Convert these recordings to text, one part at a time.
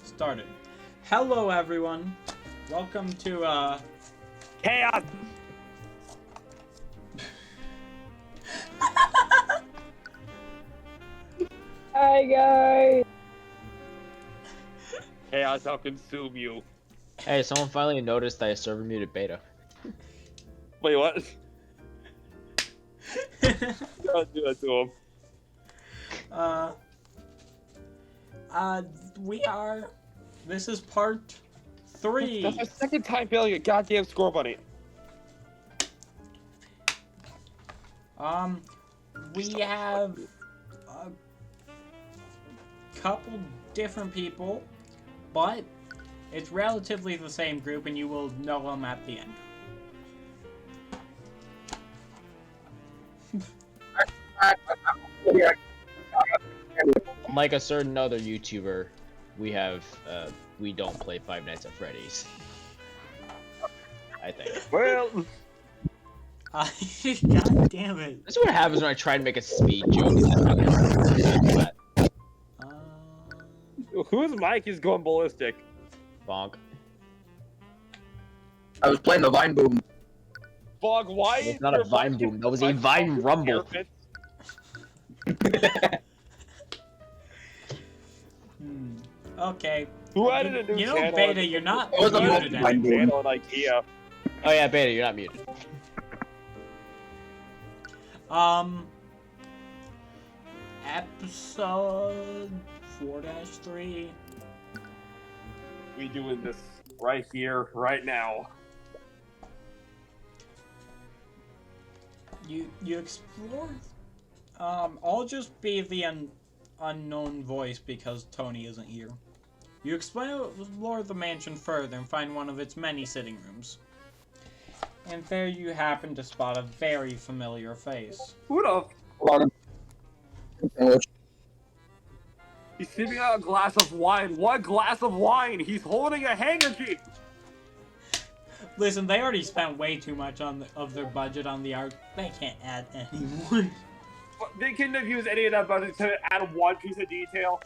Started. Hello, everyone. Welcome to, Chaos! Hi guys! Chaos, I'll consume you. Hey, someone finally noticed that I server muted beta. Wait, what? Don't do it to him. This is part 3. That's my second time failing a goddamn score bunny. We have a couple different people, but it's relatively the same group, and you will know them at the end. Like a certain other YouTuber, we don't play Five Nights at Freddy's. I think. Well, God damn it. This is what happens when I try to make a speed joke. whose mic is going ballistic? Bonk. I was playing the Vine Boom. Fog, why is It's not a your Vine mic Boom, that was a Vine Rumble. Okay. Who added a new You know, channel? Beta, you're not It was a muted multi-line anymore. boom. Channel on IKEA. Oh yeah, Beta, you're not muted. Episode 4-3. We doing this right here, right now. You explore. I'll just be the unknown voice because Tony isn't here. You explore the mansion further and find one of its many sitting rooms. And there you happen to spot a very familiar face. Who the? Hold on. He's sipping out a glass of wine. What glass of wine? He's holding a handkerchief. Listen, they already spent way too much of their budget on the art. They can't add any more. They couldn't have used any of that budget to add one piece of detail.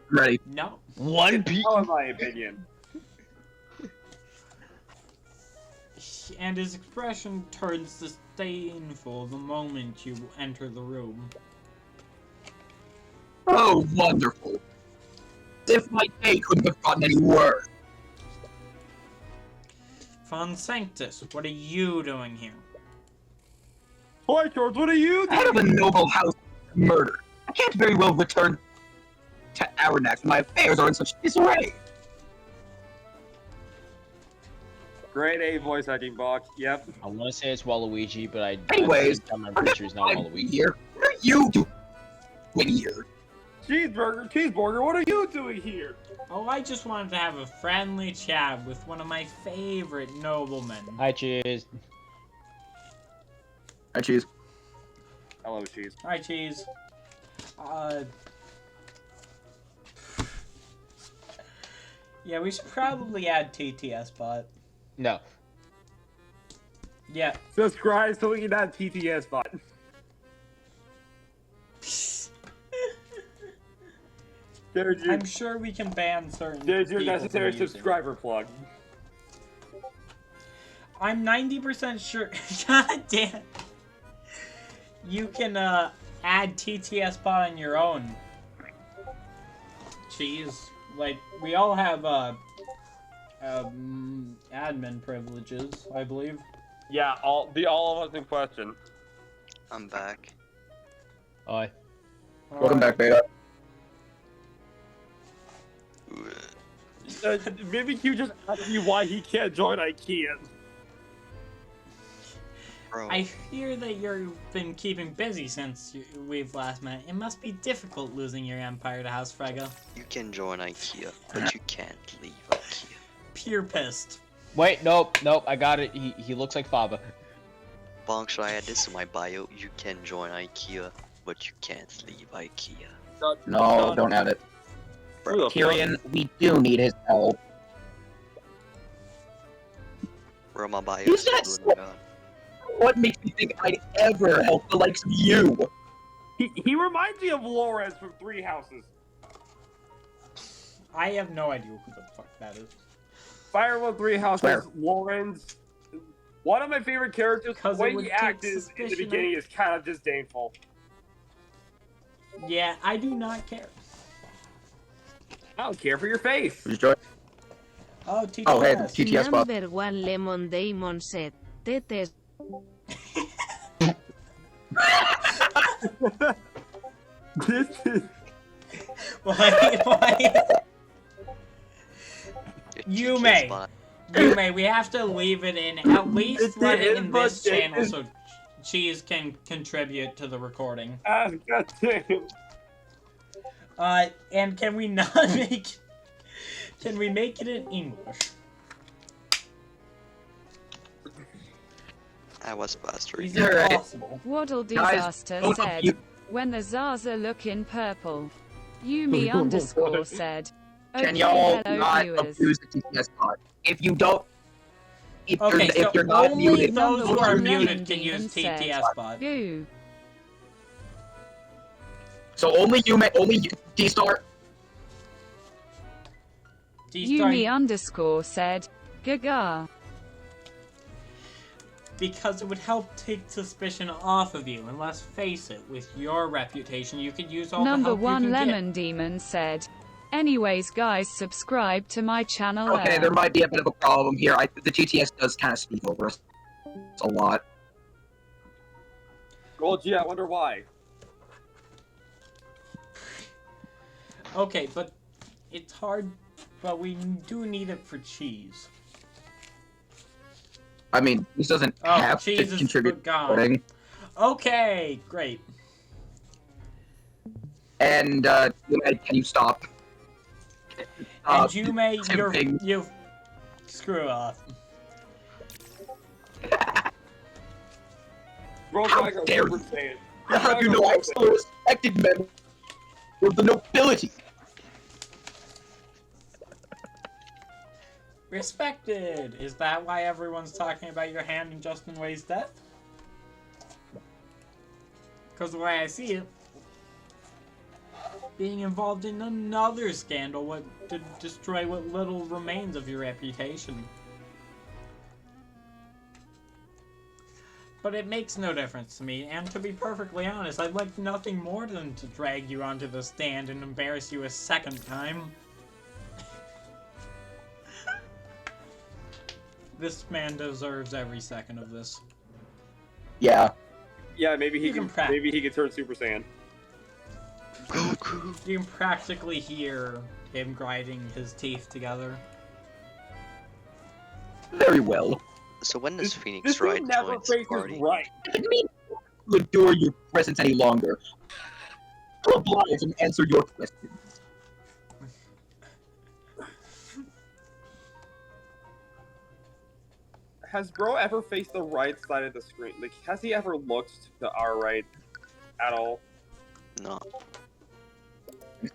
Ready. No. One piece. In my opinion. And his expression turns disdainful the moment you enter the room. Oh, wonderful. If my day couldn't have gotten any worse. Von Sanctus, what are you doing here? Hi, George, what are you Head doing? of a noble house murder. I can't very well return to Aranax when my affairs are in such disarray. Grade A voice acting box. Yep. I want to say it's Waluigi, but Anyways, I'm pretty sure it's not I'm Waluigi. here. What are you doing here? Cheeseburger, what are you doing here? Oh, I just wanted to have a friendly chat with one of my favorite noblemen. Hi, cheers. Hi, cheese. Hello, Cheese. Hi, Cheese. Yeah, we should probably add TTS bot. No. Yeah. Subscribe so we can add TTS bot. There's your, I'm sure we can ban certain there's your people necessary from using it. subscriber plug. I'm 90% sure. God damn. You can add TTS bot on your own. Jeez, like we all have admin privileges, I believe. Yeah, all of us in question. I'm back. Hi. Welcome back, Beta. Maybe Q just asked you why he can't join IKEA. Bro, I hear that you've been keeping busy since we've last met. It must be difficult losing your empire to House Frega. you can join IKEA, but you can't leave IKEA. Pure pissed. Wait, nope, I got it. He looks like Faba. Bonk, should I add this to my bio? You can join IKEA, but you can't leave IKEA. No, don't add it. Who the Tyrion, we do need his help. Bro, my bio You is said still so. in God. What makes me think I'd ever help the likes of you? He reminds me of Lores from Three Houses. I have no idea who the fuck that is. Firewood Three House Where? is Lawrence. One of my favorite characters, the 'Cause it way would he take acted in the suspicion beginning is kind of disdainful. Yeah, I do not care. I don't care for your face. Who's joining? Oh, TTS. Oh, hey, the TTS bot. Number 1 Lemon Damon said, Tetes. This is... Why? Your You TTS may. bot. You may. We have to leave it in. At least It's let it the in this input, channel it's- so Cheese can contribute to the recording. Ah, goddamn. And can we not make... Can we make it in English? I was bastard. Is it Alright. possible? Waddle Guys, Disaster both of said, you- when the Zaza look in purple. Yumi underscore said, Can okay, y'all hello not viewers. abuse the TTS bot? If you don't, Okay, if so you're not only muted, those who Number are one muted Lemon can use Demon said, TTS bot. Goo. so only you may only you, D-Star. Yumi underscore said, Gaga. Because it would help take suspicion off of you, and let's face it, with your reputation, you could use all Number the help 1 you can Lemon Demon said, anyways guys subscribe to my channel. Okay, there might be a bit of a problem here. The TTS does kind of speak over us a lot. Well, gee, I wonder why. get. Okay, but it's hard, but we do need it for Cheese. I mean, this doesn't Oh, have to Cheese is contribute to gone. recording. Okay, great. And can you stop? And you may, tempting. you screw off. Bro, How I go dare Super you. Saiyan. I'll have you know I'm still a respected member of the nobility. Respected! Is that why everyone's talking about your hand in Justin Way's death? Because the way I see it, being involved in another scandal would destroy what little remains of your reputation. But it makes no difference to me, and to be perfectly honest, I'd like nothing more than to drag you onto the stand and embarrass you a second time. This man deserves every second of this. Yeah. Yeah, maybe he You can can. Maybe he can turn Super Saiyan. Goku. You can practically hear him grinding his teeth together. Very well. So when does Phoenix This Wright dude never join the faces party? right. If it means to endure your presence any longer, I'll oblige and answer your questions. Has bro ever faced the right side of the screen? Like, has he ever looked to our right at all? No.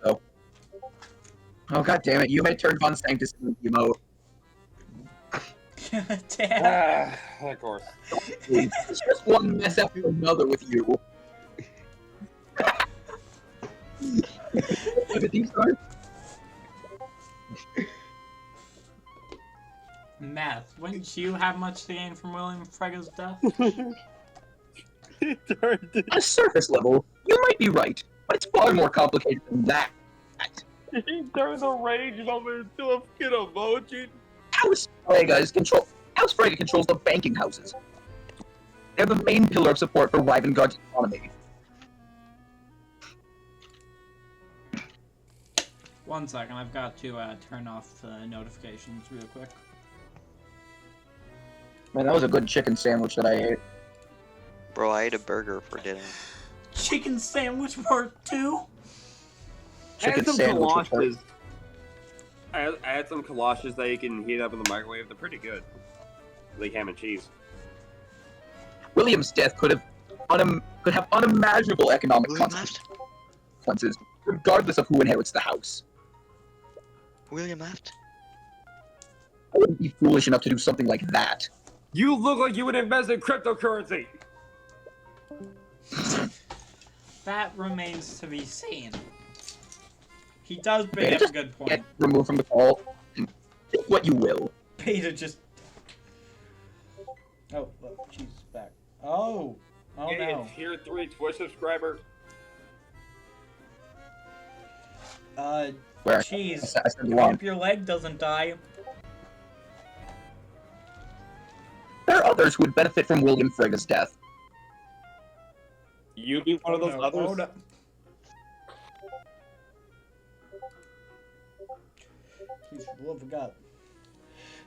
So. Oh god damn it! You may turn Von Sanctus into an emote. Damn. Of course. It's just one mess after another with you. Have a deep start? Math, wouldn't you have much to gain from William Frega's death? He turned it. On a surface level, you might be right, but it's far more complicated than that. He turned the rage moment into a fucking emoji. House Frege controls the banking houses. They're the main pillar of support for Rivengard's economy. 1 second, I've got to turn off notifications real quick. Man, that was a good chicken sandwich that I ate. Bro, I ate a burger for dinner. Chicken sandwich part 2? I had Chicken some sandwich. with galoshes. I had some galoshes that you can heat up in the microwave. They're pretty good. Like ham and cheese. William's death could have unimaginable economic William left. consequences, regardless of who inherits the house. William left. I wouldn't be foolish enough to do something like that. You look like you would invest in cryptocurrency. That remains to be seen. He does bring Beta up a just good point. get removed from the call. Think what you will. Beta just... Oh, look, she's back. Oh! Oh Hey, no. Tier 3 Twitch subscriber. Where? Cheese. I said wrong. Hope your leg doesn't die. There are others who would benefit from William Frega's death. You be one of those no. others? Oh, no. Please, for the love of God.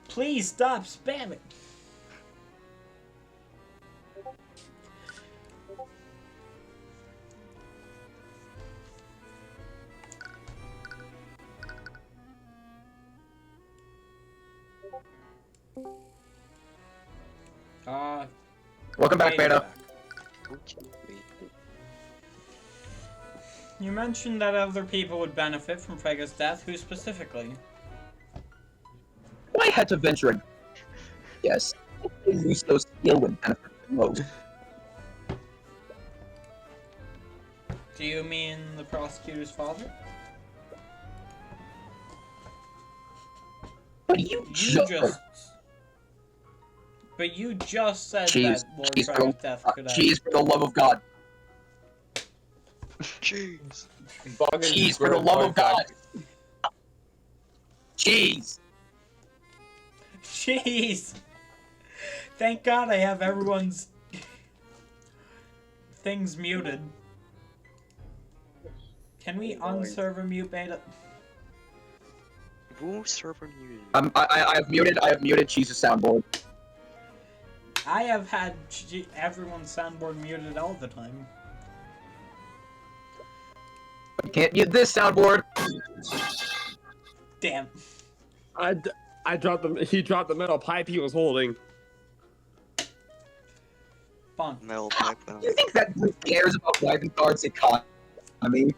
Please stop spamming. Welcome back, Beta Beta. back. Okay, wait. You mentioned that other people would benefit from Frega's death. Who specifically? I had to venture a... Yes. Lusto's skill would benefit the most. Do you mean the prosecutor's father? But you But you just said Jeez, that Lord jeez, Frega's death could have... Cheese, for the love of God. Jeez. Cheese, for the love of God. Cheese. Jeez! Thank God I have everyone's things muted. Can we unserver mute Beta? Who server muted? I have muted Cheese's soundboard. I have had everyone's soundboard muted all the time. You can't mute this soundboard. Damn. I dropped the. He dropped the metal pipe he was holding. Fun. Metal pipe. You think that group cares about Wyvernguard's economy?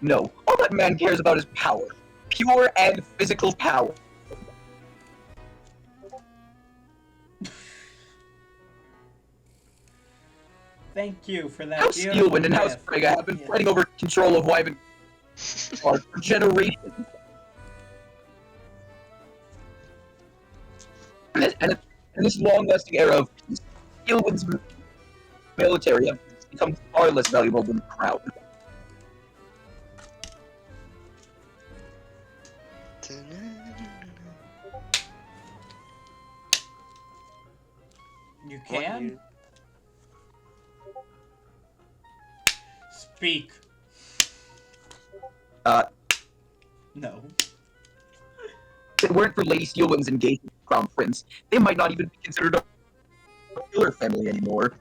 No. All that man cares about is power. Pure and physical power. Thank you for that. House Steelwind and House Frigga have been fighting over control of Wyvernguard for generations. And in this long-lasting era of peace, Steelwind's military have become far less valuable than the crown. You can? Speak. No. If it weren't for Lady Steelwind's engagement with the Crown Prince, they might not even be considered a killer family anymore.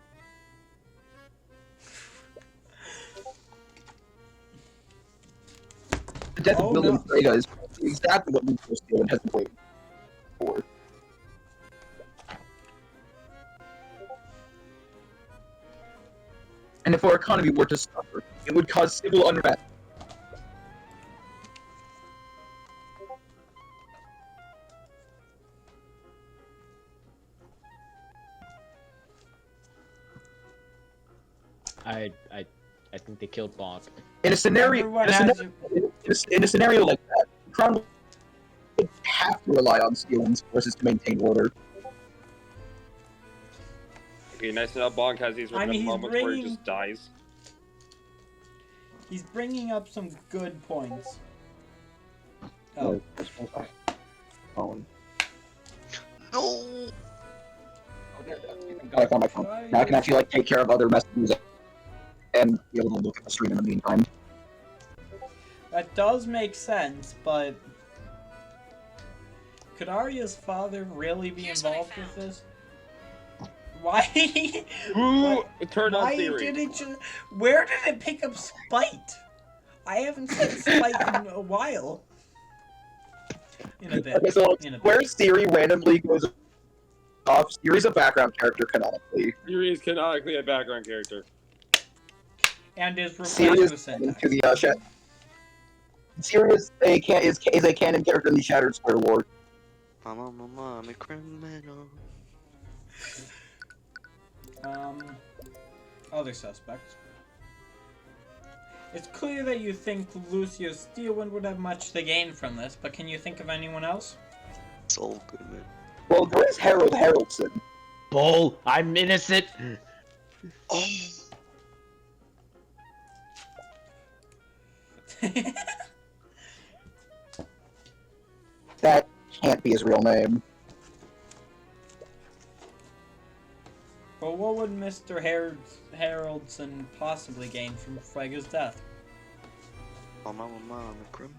The death of William Frega is exactly what Luthor Steelwind has been waiting for. And if our economy were to suffer, it would cause civil unrest. I think they killed Bonk. In a scenario, in a scenario like that, the Crown would have to rely on Steelwind's forces to maintain order. Okay, nice enough. Bonk has these moments where he just dies. He's bringing up some good points. Oh. Phone. No. I found my phone. Now I can actually take care of other messages and be able to look at the stream in the meantime. That does make sense, but could Arya's father really be involved with this? Why? Who turned on Why Theory? didn't you? Where did it pick up Spite? I haven't said Spite in a while. In a bit. Okay, so In a bit. where Siri randomly goes off, Siri's a background character canonically. Theory is canonically a background character. And is Siri replaced with is syntax. to the Siri is a canon character in the Shattered Square War. Mama, I'm a criminal. Other suspects. It's clear that you think Lucio Steelwind would have much to gain from this, but can you think of anyone else? It's all good, man. Well, there is Harold Haraldson. Bull, I'm innocent. Oh, That can't be his real name. Well, what would Mr. Haraldson possibly gain from Frega's death? mama, criminal.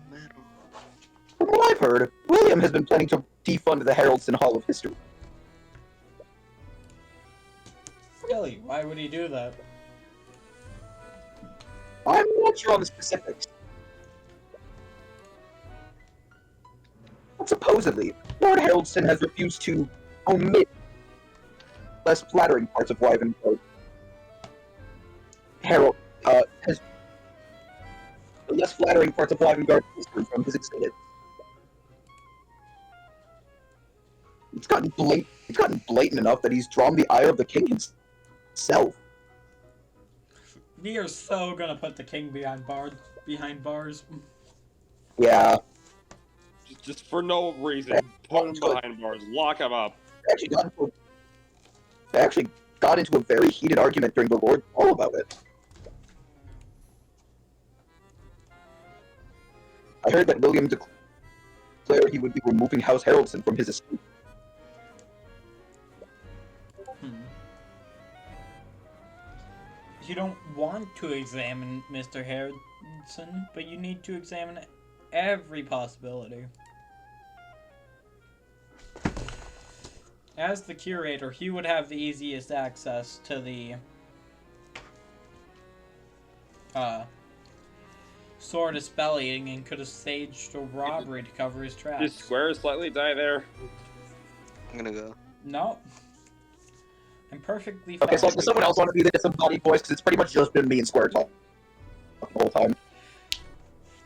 From what I've heard, William has been planning to defund the Haraldson Hall of History. Really? Why would he do that? I'm not sure on the specifics. But supposedly, Lord Haraldson has refused to omit less flattering parts of Wyvern. Harold has the less flattering parts of Wyvern history from his exhibit. It's gotten blatant enough that he's drawn the ire of the king himself. We are so gonna put the king behind bars. Yeah, Just for no reason. Put him behind bars. Lock him up. they actually got into a very heated argument during the Lord's Ball about it. I heard that William declared he would be removing House Haraldson from his estate. You don't want to examine Mr. Haraldson, but you need to examine every possibility. As the curator, he would have the easiest access to the sword of spell eating and could have staged a robbery to cover his tracks. Just square slightly die there. I'm gonna go. No. I'm perfectly fine. Okay, so does someone else want to be the disembodied voice? Because it's pretty much just been me and Square talk the whole time.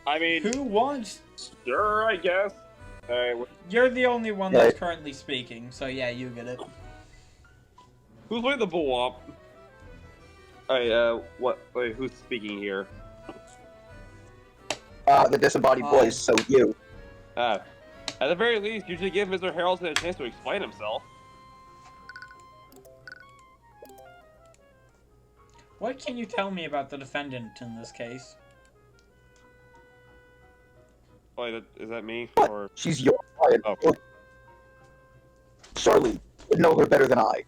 I mean, Who wants? sure, I guess. Alright, You're the only one that's currently speaking, so yeah, you get it. who's playing the bull womp? Alright, wait, who's speaking here? The disembodied voice, so you. At the very least, you should give Mr. Haraldson a chance to explain himself. What can you tell me about the defendant in this case? Wait, is that me? What? Or She's your client. Oh. Surely, you would know her better than I.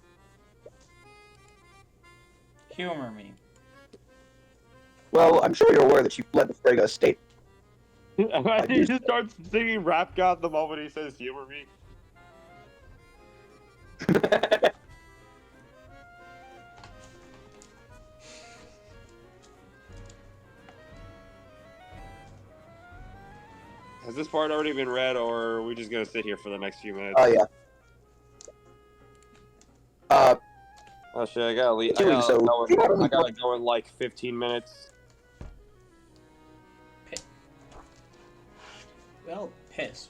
Humor me. Well, I'm sure you're aware that she fled the Frega estate. he just starts singing Rap God the moment he says humor me. Has this part already been read, or are we just gonna sit here for the next few minutes? Oh, yeah. Oh shit, I gotta leave. I Doing so. gotta go in like 15 minutes. Well, piss.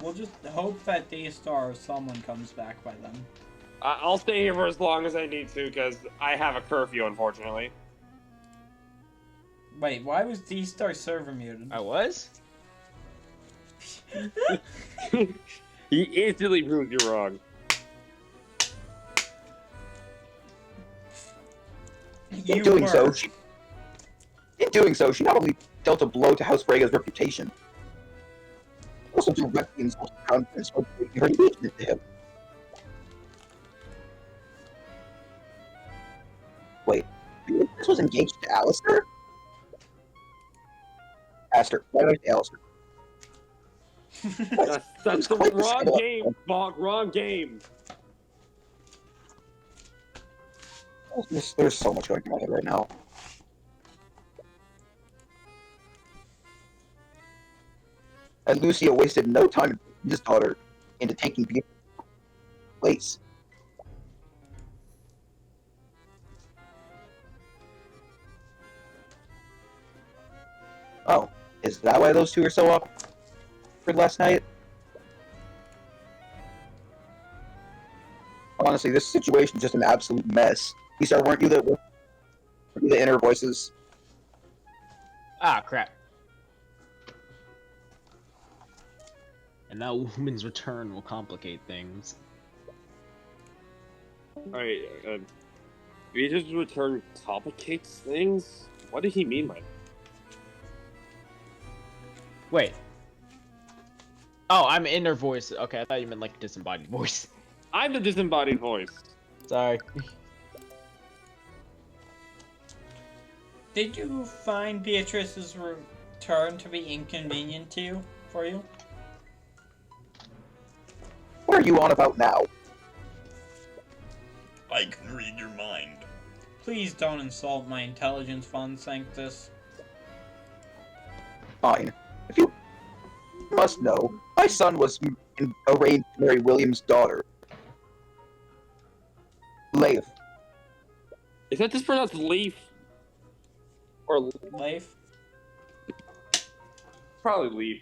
We'll just hope that D-Star or someone comes back by then. I'll stay here for as long as I need to, because I have a curfew, unfortunately. Wait, why was D-Star server muted? I was? He instantly proved you wrong. In doing so, she not only dealt a blow to House Frega's reputation, also directly insulted the Crown Prince by breaking her engagement to him. Wait, this was engaged to Alistair? Aster, why did I say Alistair? That's the wrong game, Bonk, wrong game. There's so much going on in my head right now. And Lucio wasted no time in putting his daughter into taking Beatrice's place. Oh, is that why those two are so up for last night? Honestly, this situation is just an absolute mess. Lisa, weren't you the inner voices? Ah, crap. And that woman's return will complicate things. Alright, Regis' return complicates things? What did he mean by that? Wait. Oh, I'm inner voice. Okay, I thought you meant like disembodied voice. I'm the disembodied voice. Sorry. Did you find Beatrice's return to be inconvenient for you? What are you on about now? I can read your mind. Please don't insult my intelligence, Von Sanctus. Fine. If you must know, my son was arranged to marry William's daughter. Leif. Is that just pronounced Leaf? Or Leif? probably Leaf.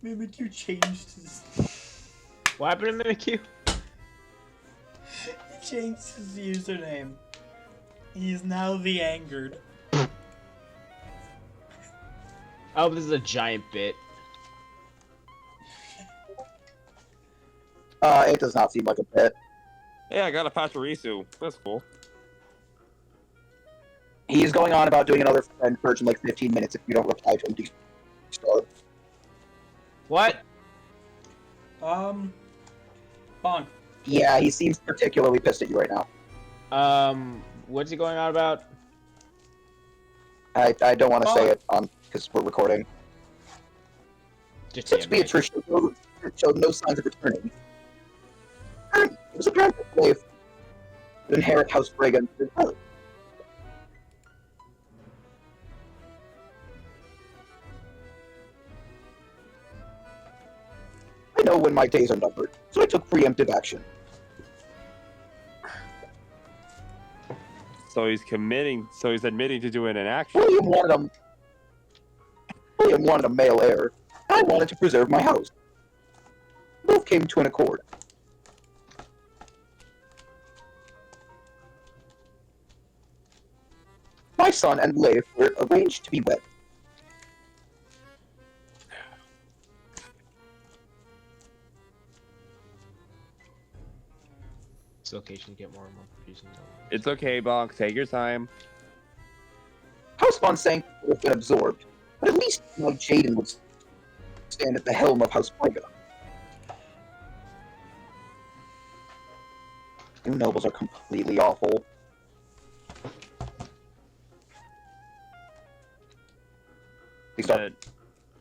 Mimikyu changed his... What happened to Mimikyu? He changed his username. He is now the Angered. Oh, this is a giant bit. It does not seem like a pet. Yeah, I got a Pachirisu. That's cool. He is going on about doing another friend purge in like 15 minutes if you don't reply to him. What? Bonk. Yeah, he seems particularly pissed at you right now. What's he going on about? I don't want to say it because we're recording. Just Since yeah, Beatrice showed no signs of returning, it was apparent that Leif would inherit House Reagan. I know when my days are numbered, so I took preemptive action. So he's admitting to doing an action. William wanted a male heir. I wanted to preserve my house. Both came to an accord. My son and Leif were arranged to be wed. This location get more and more confusing. It's okay, Bonk. Take your time. House Von Sank would have been absorbed, but at least my Jaden would stand at the helm of House Frega. You nobles are completely awful.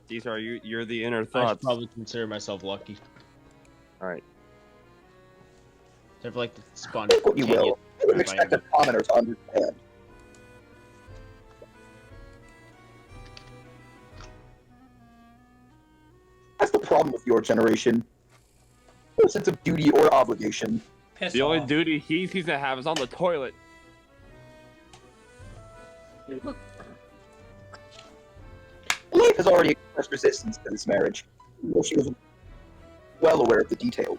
These are you're the inner I should thoughts. probably consider myself lucky. Alright. Except for like the spawn. Think what you will. I would expect a commoner to understand. That's the problem with your generation. No sense of duty or obligation. Piss The only off. duty he seems to have is on the toilet. Leif has already expressed resistance to this marriage, though she was well aware of the details.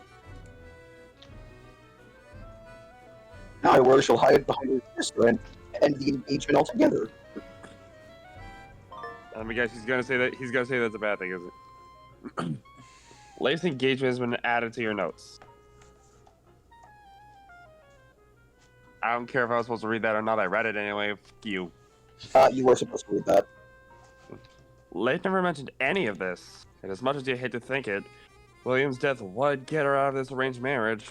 Now I worry she'll hide behind her sister and end the engagement altogether. Let me guess, he's gonna say that's a bad thing, isn't it? Leif's engagement has been added to your notes. I don't care if I was supposed to read that or not. I read it anyway. F you. You were supposed to read that. Leif never mentioned any of this, and as much as you hate to think it, William's death would get her out of this arranged marriage.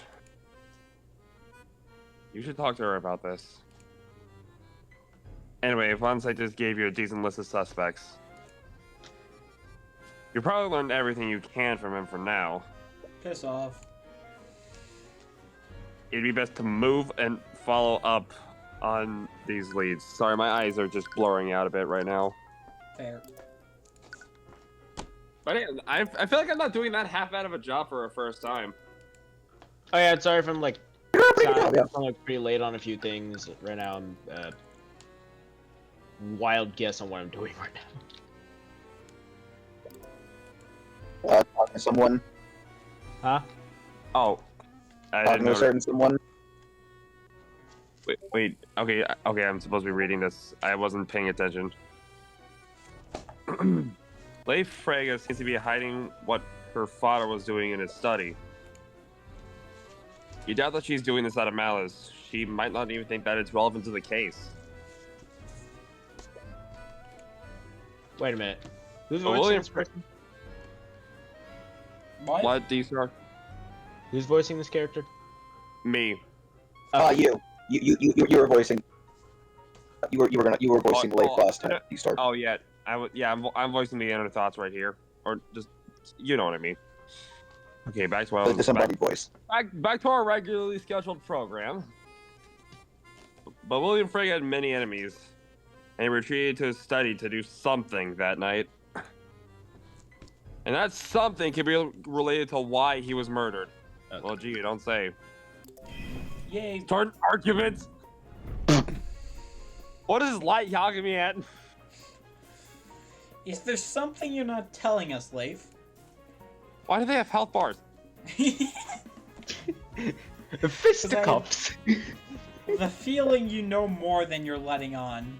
You should talk to her about this. Anyway, once I just gave you a decent list of suspects. You probably learned everything you can from him for now. Piss off. It'd be best to move and follow up on these leads. Sorry, my eyes are just blurring out a bit right now. Fair. But I feel like I'm not doing that half bad of a job for a first time. Oh yeah, sorry if I'm like, Yeah. I'm like pretty late on a few things right now. I'm wild guess on what I'm doing right now. talking to someone. Huh? Oh, I Talking didn't to a notice. certain someone. Wait. Okay. I'm supposed to be reading this. I wasn't paying attention. Leif Frege seems to be hiding what her father was doing in his study. You doubt that she's doing this out of malice. She might not even think that it's relevant to the case. Wait a minute. Who's Oh, voicing William this person? What, D-Star? Who's voicing this character? Me. You were voicing. You were voicing Leif last time. You start. Oh yeah, I'm voicing the inner thoughts right here, or just you know what I mean. Okay, back to what I The was disembodied voice. back to our regularly scheduled program. But William Frege had many enemies, and he retreated to his study to do something that night. And that something can be related to why he was murdered. Okay. Well, gee, you don't say. Yay. Start arguments. What is light yelling me at? Is there something you're not telling us, Leif? Why do they have health bars? Fisticuffs. The feeling you know more than you're letting on.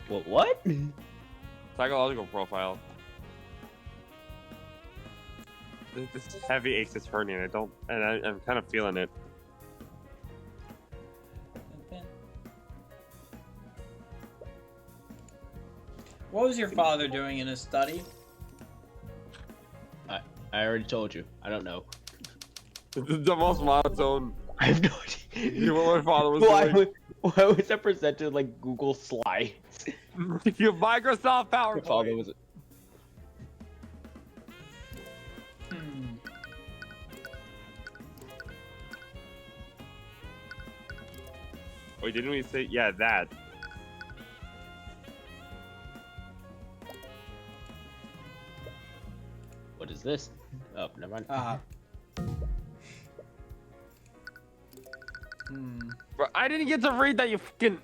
What? Psychological profile. This heavy ache is hurting. I'm kind of feeling it. What was your father doing in his study? I already told you. I don't know. The most monotone. I have no idea. You know what my father was doing? Why was that presented like Google Slides? You Microsoft My father PowerPoint. was. Wait, didn't we say that? What is this? Oh, never mind. Bro, I didn't get to read that. You fucking.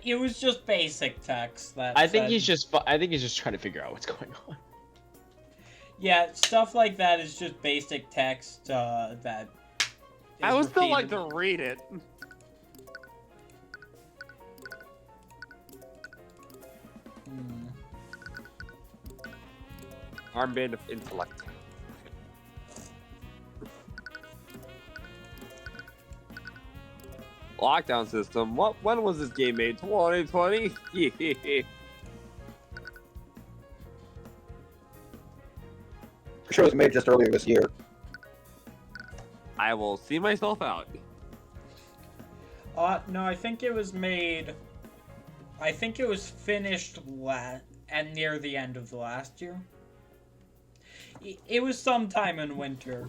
It was just basic text that I think said- he's just. I think he's just trying to figure out what's going on. Yeah, stuff like that is just basic text that. I would still like repeated. to read it. Armband of intellect. Lockdown system. When was this game made? 2020? The show was made just earlier this year. I will see myself out. No, I think it was made. I think it was finished and near the end of the last year. It was sometime in winter.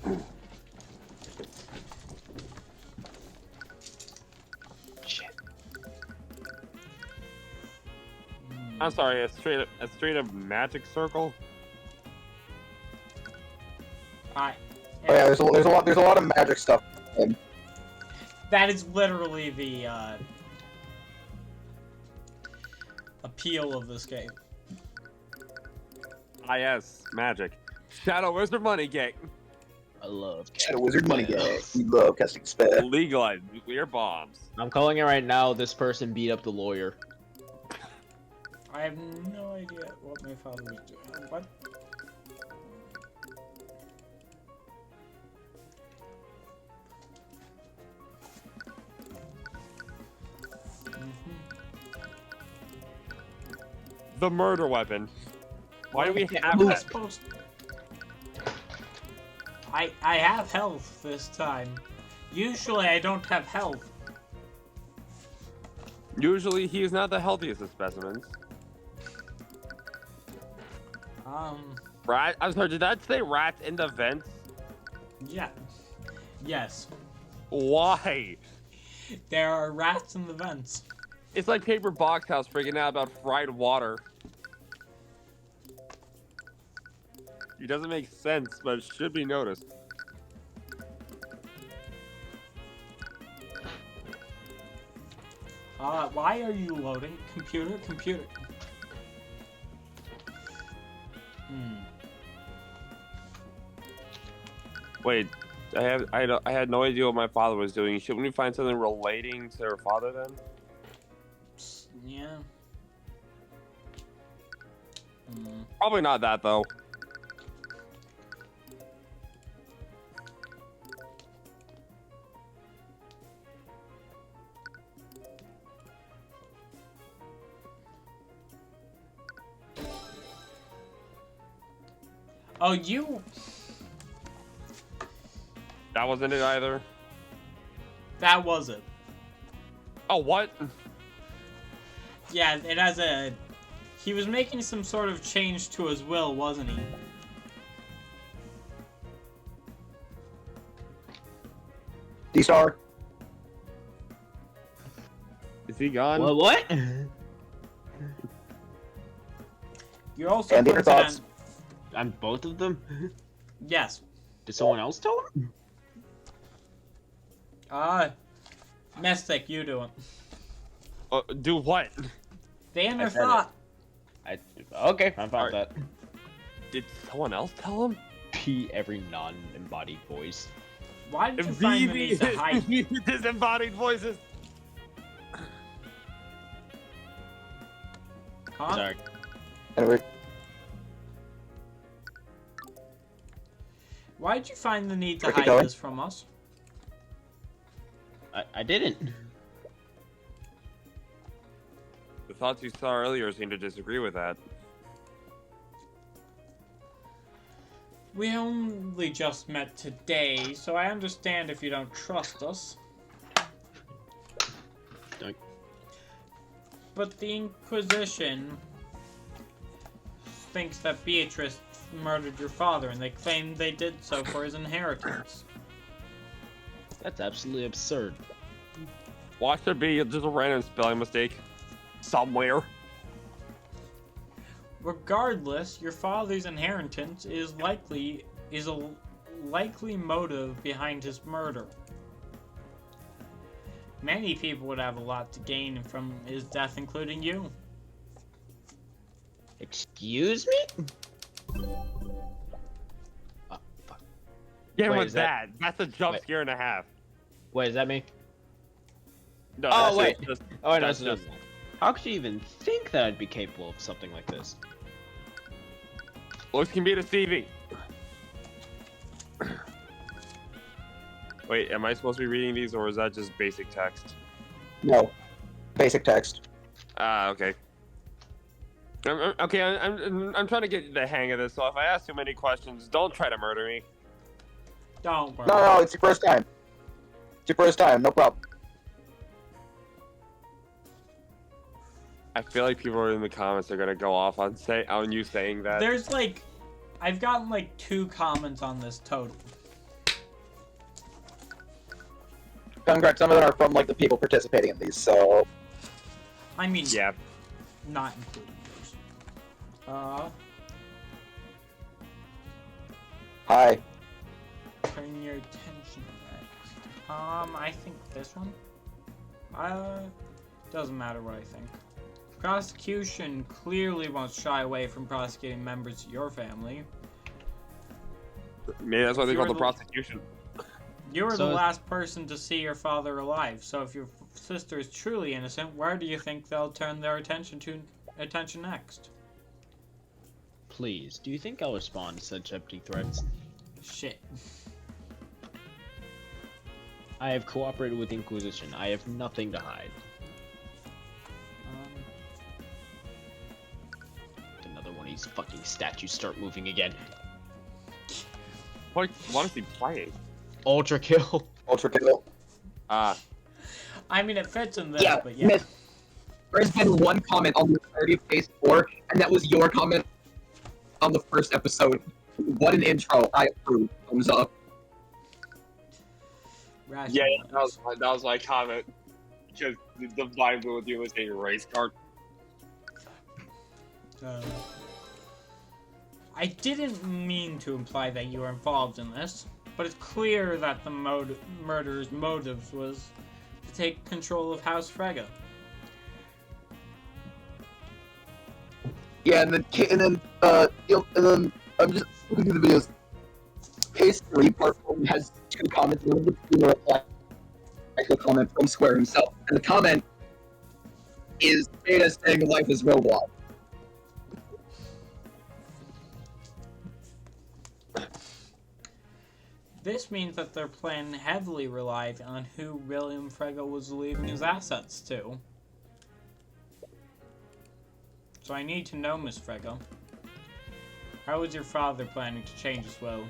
Shit. I'm sorry, a straight up magic circle. Oh yeah, there's a lot of magic stuff. That is literally the appeal of this game. Ah yes, magic. Shadow Wizard Money Gang. I love. Shadow Wizard Money Gang. We love casting spell. Legalize nuclear bombs. I'm calling it right now. This person beat up the lawyer. I have no idea what my father was doing. What? The murder weapon. Why do we have I'm that? supposed. I have health this time. Usually I don't have health. Usually he is not the healthiest of specimens. Rat? I'm sorry, did that say rats in the vents? Yeah. Yes. Why? There are rats in the vents. It's like Paper Box House freaking out about fried water. It doesn't make sense, but it should be noticed. Why are you loading? Computer? Wait, I had no idea what my father was doing. Shouldn't we find something relating to her father then? Yeah. Probably not that though. Oh, you... That wasn't it either. That was it. Oh, what? Yeah, it has a... He was making some sort of change to his will, wasn't he? D-Star. Is he gone? What? You also And put your it on... thoughts? On both of them? Yes. Did someone else tell him? Mystic, you do it. Do what? The inner I said it. thought. Okay, I'm fine with that. Did someone else tell him? P every non-embodied voice. Why did you find the need to hide? Disembodied voices. Huh? Sorry. Anyway, Why did you find the need to Where'd he hide go? this from us? I didn't. The thoughts you saw earlier seem to disagree with that. We only just met today, so I understand if you don't trust us. Don't. But the Inquisition thinks that Beatrice murdered your father, and they claim they did so for his inheritance. That's absolutely absurd. Watch there be just a random spelling mistake somewhere. Regardless, your father's inheritance is a likely motive behind his murder. Many people would have a lot to gain from his death, including you. Excuse me? Fuck. Yeah, Wait, with is that- that. That's a jump Wait. scare and a half. Wait, is that me? No, Oh, that's wait. just- Oh, no, that's no. just- How could you even think that I'd be capable of something like this? Looks can be deceiving. Wait, am I supposed to be reading these, or is that just basic text? no. Basic text. Ah, okay. Okay, I'm trying to get the hang of this, so if I ask too many questions, don't try to murder me. Don't worry. No, it's your first time. It's your first time, no problem. I feel like people in the comments are gonna go off on you saying that. There's like, I've gotten like 2 comments on this total. Congrats, some of them are from like the people participating in these, so I mean, Yeah. not including yours. hi. Turn your attention next. I think this one. Doesn't matter what I think. Prosecution clearly won't shy away from prosecuting members of your family. Maybe that's why they You call were the the- prosecution. You were So- the last person to see your father alive, so if your sister is truly innocent, where do you think they'll turn their attention next? Please, do you think I'll respond to such empty threats? Shit. I have cooperated with the Inquisition. I have nothing to hide. Another one of these fucking statues start moving again. What is he playing? Ultra kill. Ultra kill. I mean, it fits in this, Yeah, but yeah. miss. There's been one comment on the entirety of phase 4, and that was your comment on the first episode. What an intro. I approve. Thumbs up. Yeah, that was my comment. Because the vibe with you was getting a race card. I didn't mean to imply that you were involved in this, but it's clear that the murderer's motives was to take control of House Frega. Yeah, and then I'm just looking through the videos. Case 3, part 1 has 2 comments. One of the 2 are a comment from Square himself, and the comment is Data saying life is Roblox. This means that their plan heavily relied on who William Frege was leaving his assets to. So I need to know, Miss Frege. How is your father planning to change his will?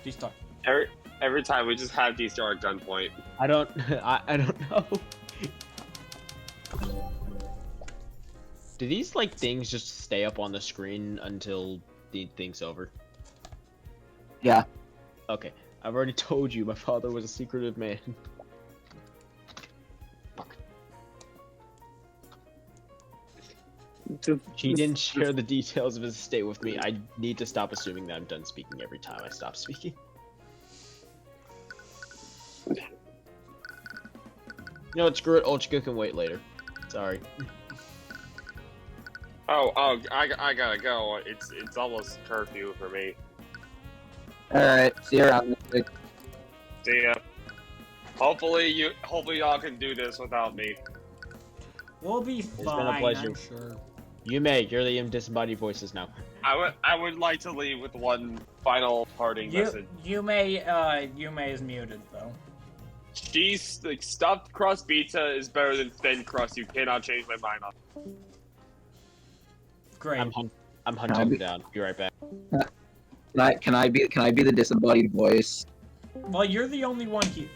Please talk. Every time we just have these at gunpoint. I don't know. Do these like things just stay up on the screen until the thing's over? Yeah. Okay, I've already told you my father was a secretive man. Fuck. He didn't share the details of his estate with me. I need to stop assuming that I'm done speaking every time I stop speaking. You know what, screw it, Ulchka can wait later. Sorry. Oh, I gotta go. It's almost curfew for me. Alright, see you around this week. See ya. Hopefully y'all can do this without me. We'll be been a fine, pleasure. I'm sure. You may. You're the disembodied voices now. I would like to leave with one final parting message. Yume is muted though. Cheese, like, stuffed crust pizza is better than thin crust. You cannot change my mind on. Great. I'm hunting him down. Be right back. Can I be the disembodied voice? Well, you're the only one here.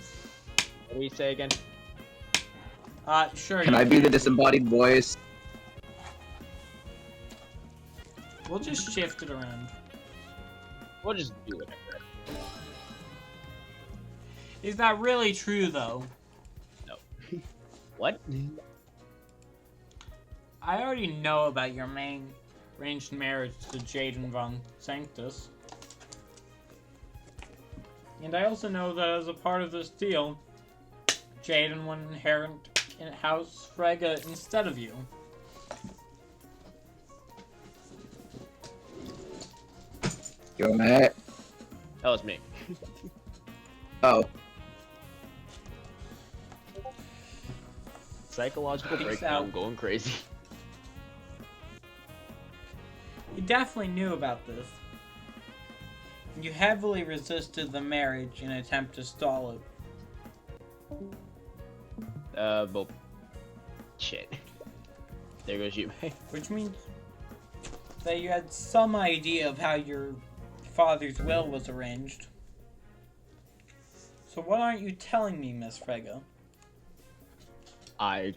What do you say again? Sure. Can I be the disembodied voice? We'll just shift it around. We'll just do whatever. Is that really true, though? No. What? I already know about your arranged marriage to Jaden von Sanctus. And I also know that as a part of this deal, Jaden will inherit House Frege instead of you. You're mad? That was me. Oh. Psychological Peace breakdown out. going crazy. You definitely knew about this. You heavily resisted the marriage in an attempt to stall it. Well, shit. There goes you, man. Which means that you had some idea of how your father's will was arranged. So what aren't you telling me, Miss Frege? I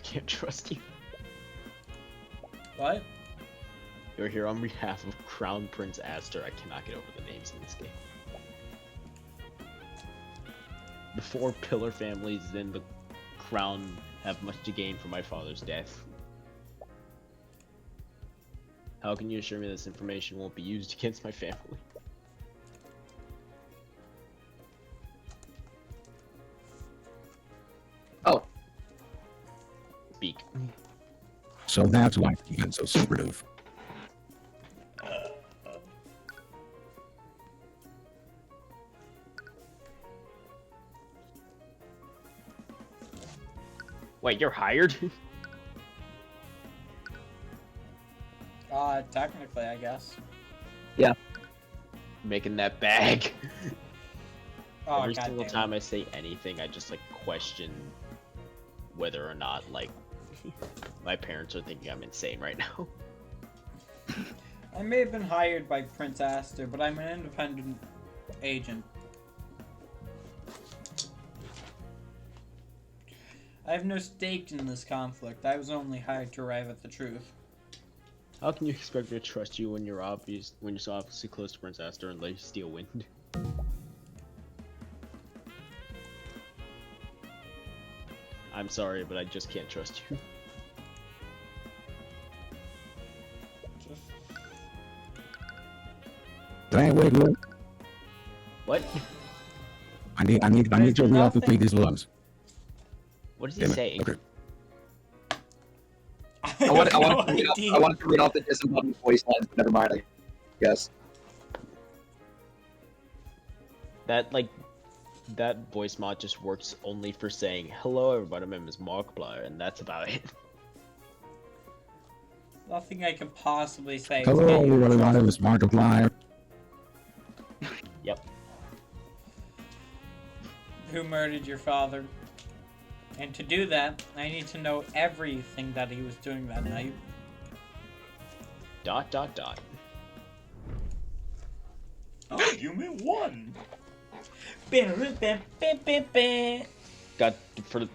can't trust you. What? You're here on behalf of Crown Prince Aster. I cannot get over the names in this game. The 4 pillar families in the crown have much to gain from my father's death. How can you assure me this information won't be used against my family? Oh. Speak. So that's why you've been so secretive. Wait, you're hired? Technically, I guess. Making that bag. Oh, Every God single damn it. time I say anything, I just like question whether or not like my parents are thinking I'm insane right now. I may have been hired by Prince Aster, but I'm an independent agent. I have no stake in this conflict. I was only hired to arrive at the truth. How can you expect me to trust you when you're so obviously close to Prince Aster and Lady Steelwind? I'm sorry, but I just can't trust you. Wait, look. What? I need to read off the previous ones. What is he Damn it. saying? Okay. I wanted idea. to read off the disembodied voice lines, but never mind, I guess. That voice mod just works only for saying, hello everybody, my name is Markiplier, and that's about it. Nothing I could possibly say. to Hello, get you in everyone. My trouble. name is Markiplier. Yep. Who murdered your father? And to do that, I need to know everything that he was doing that night. ... Argument 1.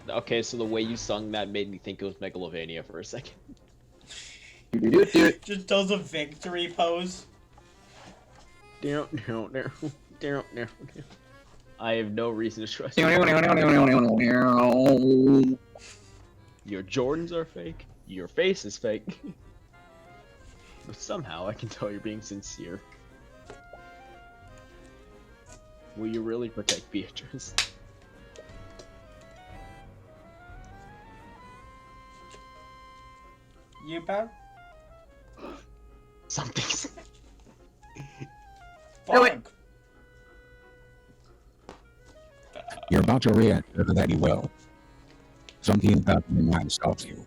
Okay, so the way you sung that made me think it was Megalovania for a second. Just does a victory pose. I have no reason to trust you. Your Jordans are fake. Your face is fake. But somehow I can tell you're being sincere. Will you really protect Beatrice? You about? Something's. Bonk. You're about to react to that you will. Something about your mind stops you.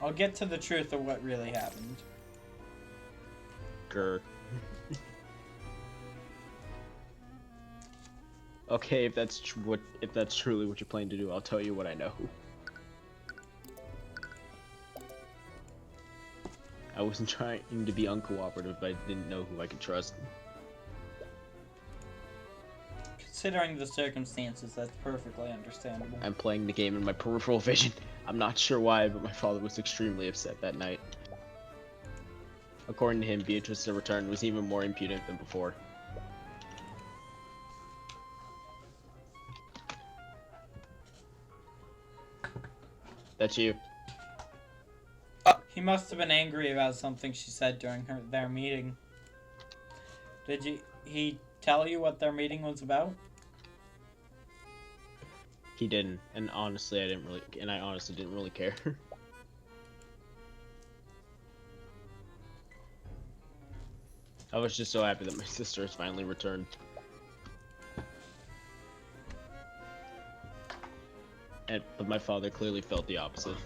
I'll get to the truth of what really happened. Grr. Okay, if that's truly what you're planning to do, I'll tell you what I know. I wasn't trying to be uncooperative, but I didn't know who I could trust. Considering the circumstances, that's perfectly understandable. I'm playing the game in my peripheral vision. I'm not sure why, but my father was extremely upset that night. According to him, Beatrice's return was even more impudent than before. That's you. He must have been angry about something she said during their meeting. Did he tell you what their meeting was about? He didn't, and honestly, I honestly didn't really care. I was just so happy that my sister has finally returned. But my father clearly felt the opposite.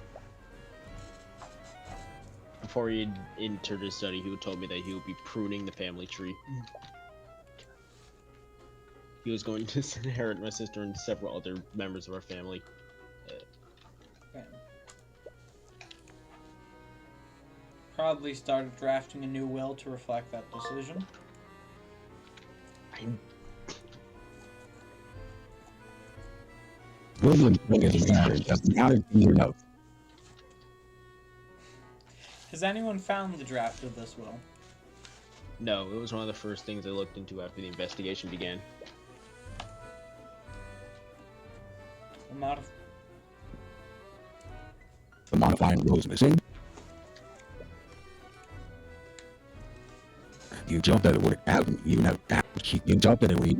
Before he entered his study, he told me that he would be pruning the family tree. He was going to inherit my sister and several other members of our family. Probably started drafting a new will to reflect that decision. William is married. How did you know? Has anyone found the draft of this will? No, it was one of the first things I looked into after the investigation began. The modifying rule is missing. You jumped at it with Adam. You never you jumped at it with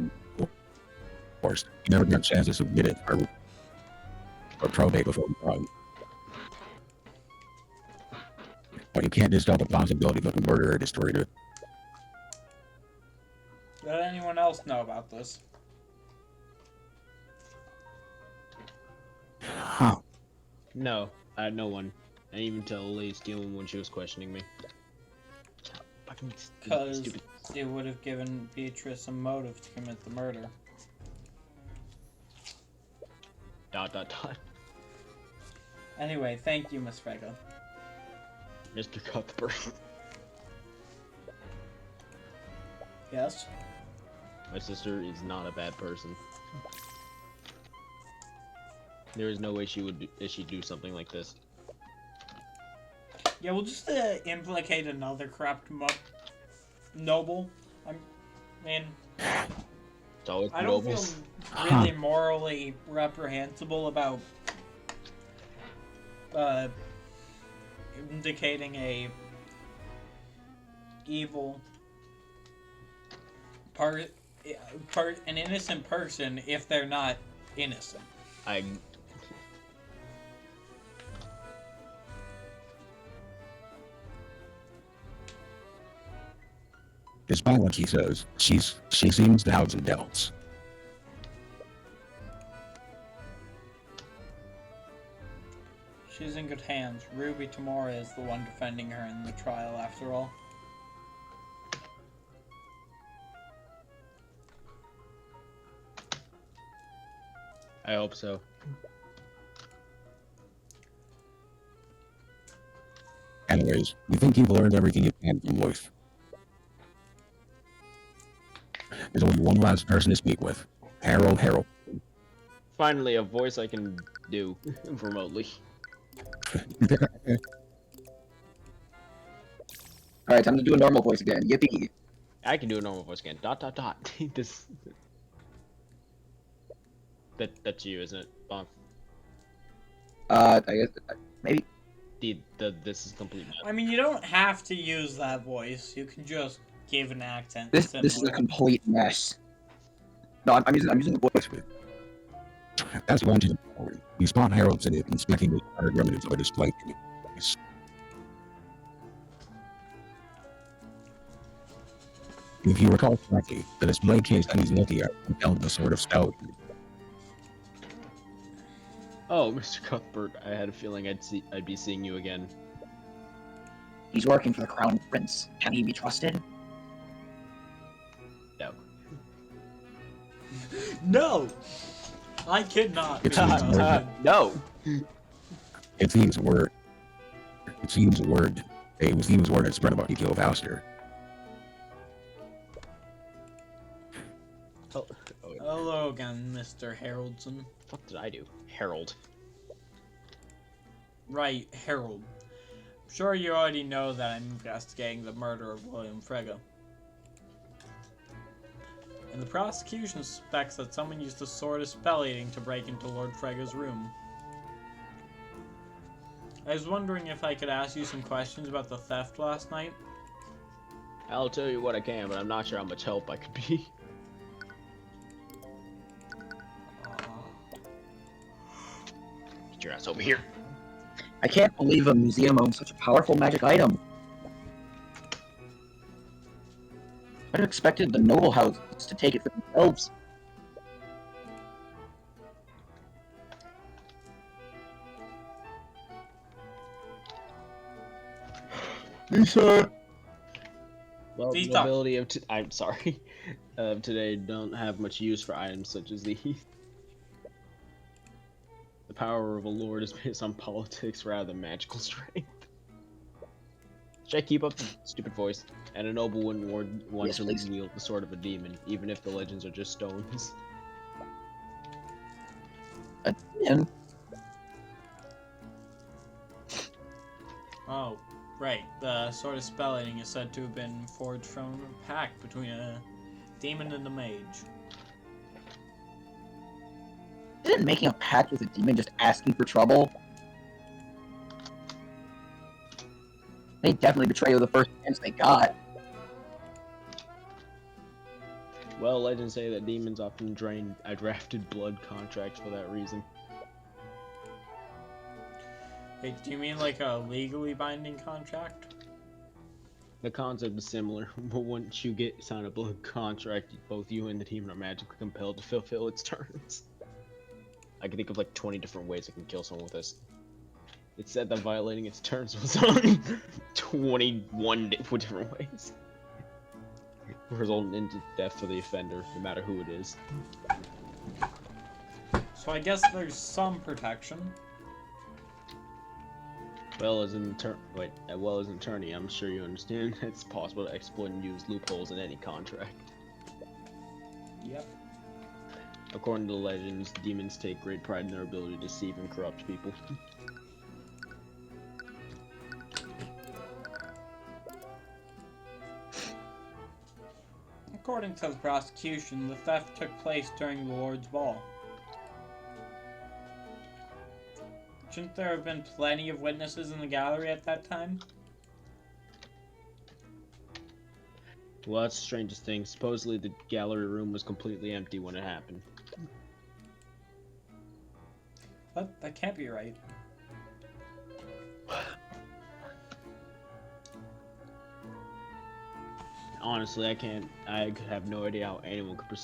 forced. You never got a chance to submit it or probate before you tried. But you can't discount the possibility that the murderer destroyed it. Did anyone else know about this? Huh. No, no one. I didn't even tell Lady Steelman when she was questioning me. Because it would have given Beatrice a motive to commit the murder. ... Anyway, thank you, Miss Vega. Mr. Cuthbert. Yes? My sister is not a bad person. There is no way she'd do something like this. Yeah, we'll just implicate another corrupt noble. I mean, It's always I don't nobles. feel really morally reprehensible about indicating a evil an innocent person if they're not innocent. Despite what she says, she seems to have some doubts. She's in good hands. Ruby Tamora is the one defending her in the trial, after all. I hope so. Anyways, you think you've learned everything you can from Luth. There's only one last person to speak with. Harold. Finally, a voice I can do remotely. Alright, time to do a normal voice again. Yippee. I can do a normal voice again. ... This. That's you, isn't it, Bonk? I guess, maybe. This is complete. I mean, you don't have to use that voice. You can just give an accent. This is a complete mess. No, I'm using the voice with. As you enter the story, you spot Harold sitting inspecting the scattered remnants of a display case. If you recall correctly, the display case that he's looking at held a sort of stout. Oh, Mr. Cuthbert, I had a feeling I'd be seeing you again. He's working for the Crown Prince. Can he be trusted? No. No! I could not. It seems No. It seems word had spread about the kill of Alistair. Hello again, Mr. Haroldson. What did I do? Harold. Right, Harold. I'm sure you already know that I'm investigating the murder of William Frege. And the prosecution suspects that someone used a sword of spell eating to break into Lord Frege's room. I was wondering if I could ask you some questions about the theft last night. I'll tell you what I can, but I'm not sure how much help I could be. Get your ass over here. I can't believe a museum owns such a powerful magic item. I'd have expected the noble houses to take it for themselves. Lisa! Well, the Lisa. ability of I'm sorry. Today don't have much use for items such as these. The power of a lord is based on politics rather than magical strength. Should I keep up the stupid voice? And a noble wouldn't want Yes, to please. wield the sword of a demon, even if the legends are just stones. And Oh, right. The sword of spell eating is said to have been forged from a pact between a demon and a mage. isn't making a pact with a demon just asking for trouble? They definitely betray you the first chance they got. Well, legends say that demons often drain drafted blood contracts for that reason. Hey, do you mean like a legally binding contract? The concept is similar, but once you sign a blood contract, both you and the demon are magically compelled to fulfill its terms. I can think of like 20 different ways I can kill someone with this. It said that violating its terms was on 21 different ways. Resulting in death for the offender, no matter who it is. So I guess there's some protection. Well, as an attorney, I'm sure you understand it's possible to exploit and use loopholes in any contract. Yep. According to the legends, demons take great pride in their ability to deceive and corrupt people. According to the prosecution, the theft took place during the Lord's Ball. Shouldn't there have been plenty of witnesses in the gallery at that time? Well, that's the strangest thing. Supposedly the gallery room was completely empty when it happened. That can't be right. Honestly, I can't. I have no idea how anyone could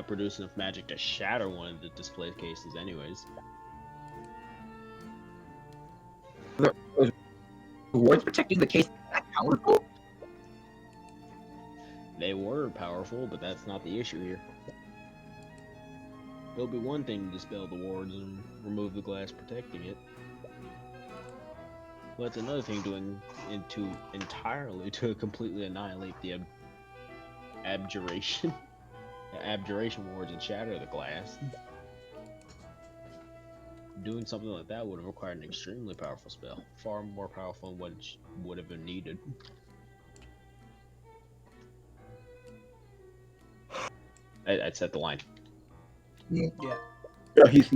produce enough magic to shatter one of the display cases, anyways. The wards protecting the case that powerful? They were powerful, but that's not the issue here. It'll be one thing to dispel the wards and remove the glass protecting it. Well, it's another thing to completely annihilate the abjuration wards and shatter the glass. Doing something like that would have required an extremely powerful spell, far more powerful than what would have been needed. I'd set the line. Yeah. Yeah, he's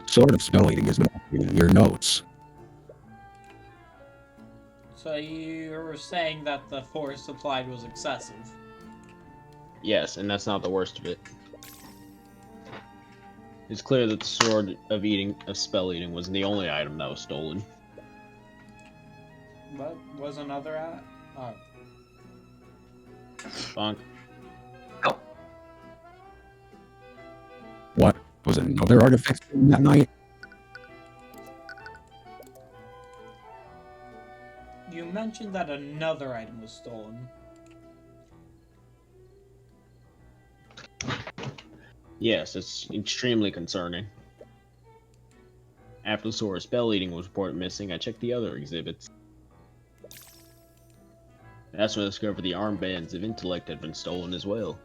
Sort of spell eating is not in your notes. So you were saying that the force applied was excessive. Yes, and that's not the worst of it. It's clear that the sword of spell eating wasn't the only item that was stolen. What was another at? Oh. Bonk. What? Was another artifact that night? You mentioned that another item was stolen. Yes, it's extremely concerning. After the sword of spell eating was reported missing, I checked the other exhibits. That's when I discovered the armbands of intellect had been stolen as well.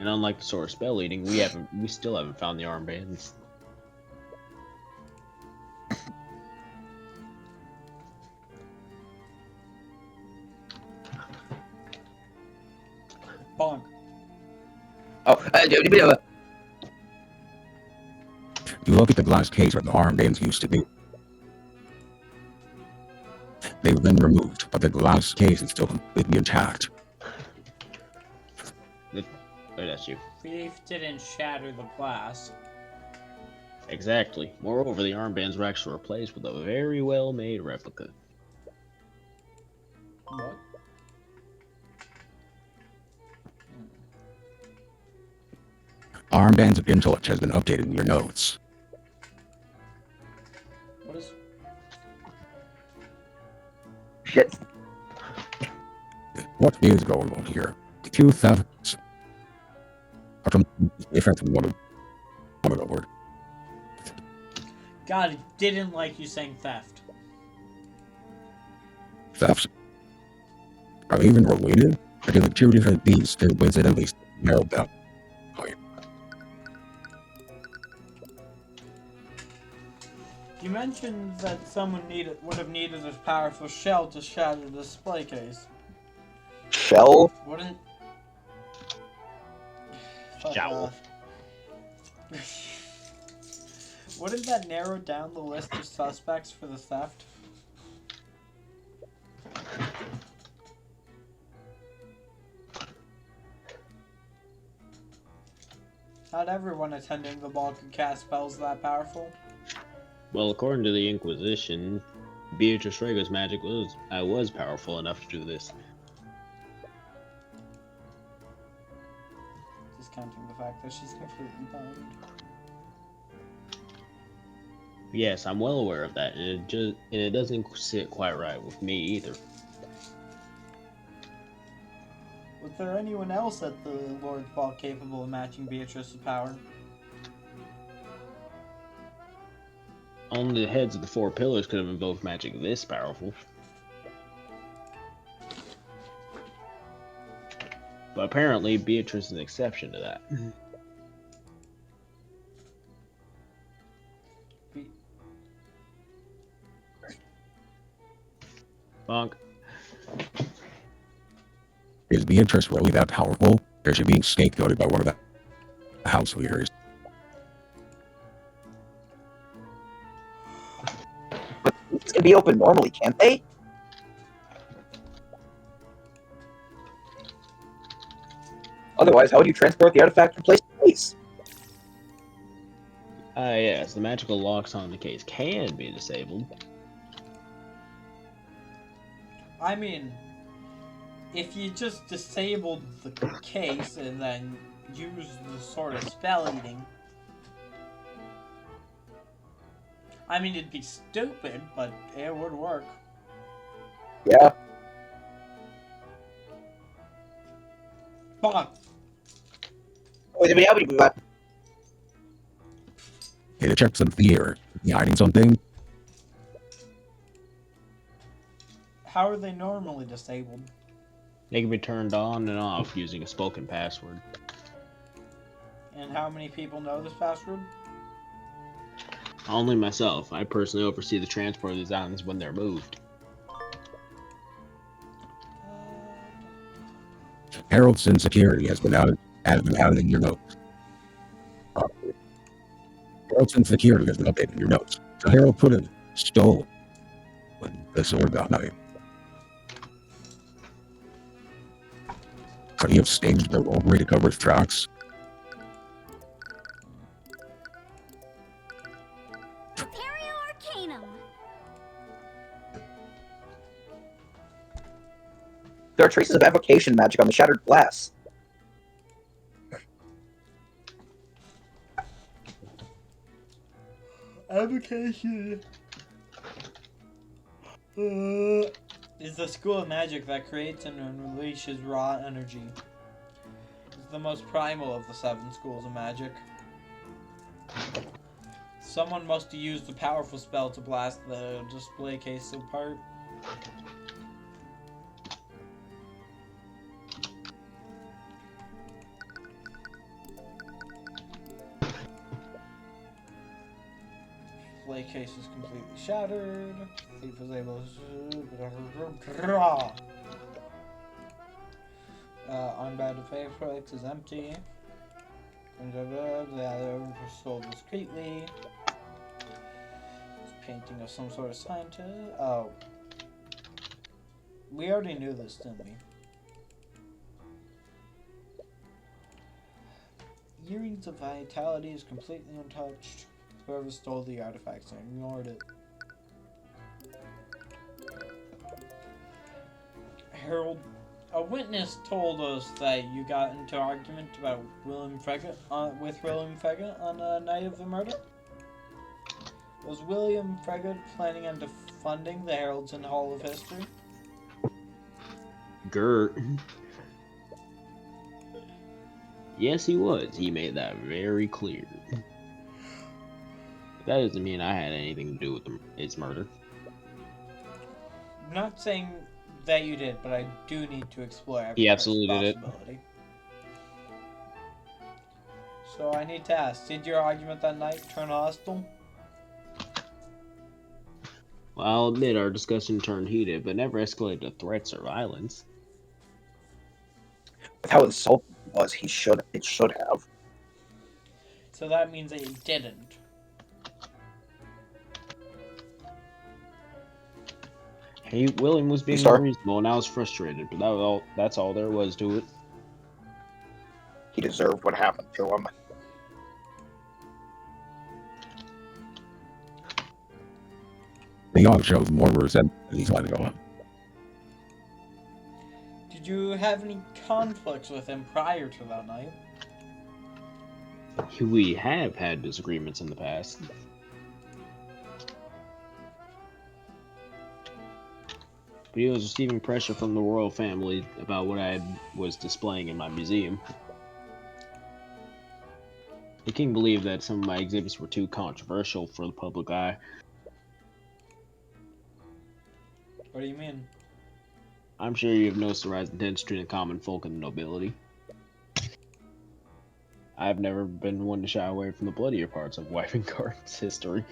And unlike the sword of spell eating, we still haven't found the armbands. Bonk. Oh, You look at the glass case where the armbands used to be. They've been removed, but the glass case is still completely intact. That's you. Thief didn't shatter the glass. Exactly. Moreover, the armbands were actually replaced with a very well-made replica. What? Armbands of intellect has been updated in your notes. What is... shit. What is going on here? The two thefts are from the effect of one of the word. God, I didn't like you saying theft. Thefts are even related? I did the two different thieves to coincidentally narrowed down. You mentioned that someone would have needed a powerful shell to shatter the display case. Shell? Wouldn't... Fuck Shell. off. Wouldn't that narrow down the list of suspects for the theft? Not everyone attending the ball could cast spells that powerful. Well, according to the Inquisition, Beatrice Rega's magic was powerful enough to do this. Discounting the fact that she's completely boned. Yes, I'm well aware of that, and it doesn't sit quite right with me either. Was there anyone else at the Lord's Ball capable of matching Beatrice's power? Only the heads of the four pillars could have invoked magic this powerful. But apparently, Beatrice is an exception to that. Bonk. Is Beatrice really that powerful? Or is she being scapegoated by one of the house leaders? These can be open normally, can't they? Otherwise, how would you transport the artifact from place to place? Yes, the magical locks on the case can be disabled. I mean, if you just disabled the case and then used the sort of spell eating, I mean, it'd be stupid, but it would work. Yeah. Fuck. Wait, we haven't got. Hey, the checks in fear. You hiding something? How are they normally disabled? They can be turned on and off using a spoken password. And how many people know this password? Only myself. I personally oversee the transport of these islands when they're moved. Harold's insecurity has been added in your notes. Harold's insecurity has been updated in your notes. So Harold could have stolen the sword that night. Could he have staged the robbery to cover his tracks? Arcanum. There are traces of evocation magic on the shattered glass. Evocation is the school of magic that creates and unleashes raw energy. It's the most primal of the 7 schools of magic. Someone must use the powerful spell to blast the display case apart. Display case is completely shattered. Thief was able to draw. Unbound fabrics is empty. The other was sold discreetly. It's painting of some sort of scientist. Oh. We already knew this, didn't we? Earrings of Vitality is completely untouched. Whoever stole the artifacts and ignored it. Harold, a witness told us that you got into an argument about William Freggett with William Freggett on the night of the murder. Was William Freggett planning on defunding the Heralds in the Hall of History? Gert. Yes, he was. He made that very clear. That doesn't mean I had anything to do with his murder. I'm not saying that you did, but I do need to explore every He absolutely did it. possibility. So I need to ask, did your argument that night turn hostile? Well, I'll admit our discussion turned heated, but never escalated to threats or violence. With how insulting he was, it should have. So that means that you didn't. William was being Star. unreasonable, and I was frustrated, but that's all there was to it. He deserved what happened to him. The young shows more resentment than he's letting go. Did you have any conflicts with him prior to that night? We have had disagreements in the past. But he was receiving pressure from the royal family about what I was displaying in my museum. The king believed that some of my exhibits were too controversial for the public eye. What do you mean? I'm sure you have noticed the rise in tension between the common folk and the nobility. I've never been one to shy away from the bloodier parts of Wife and Garden's history.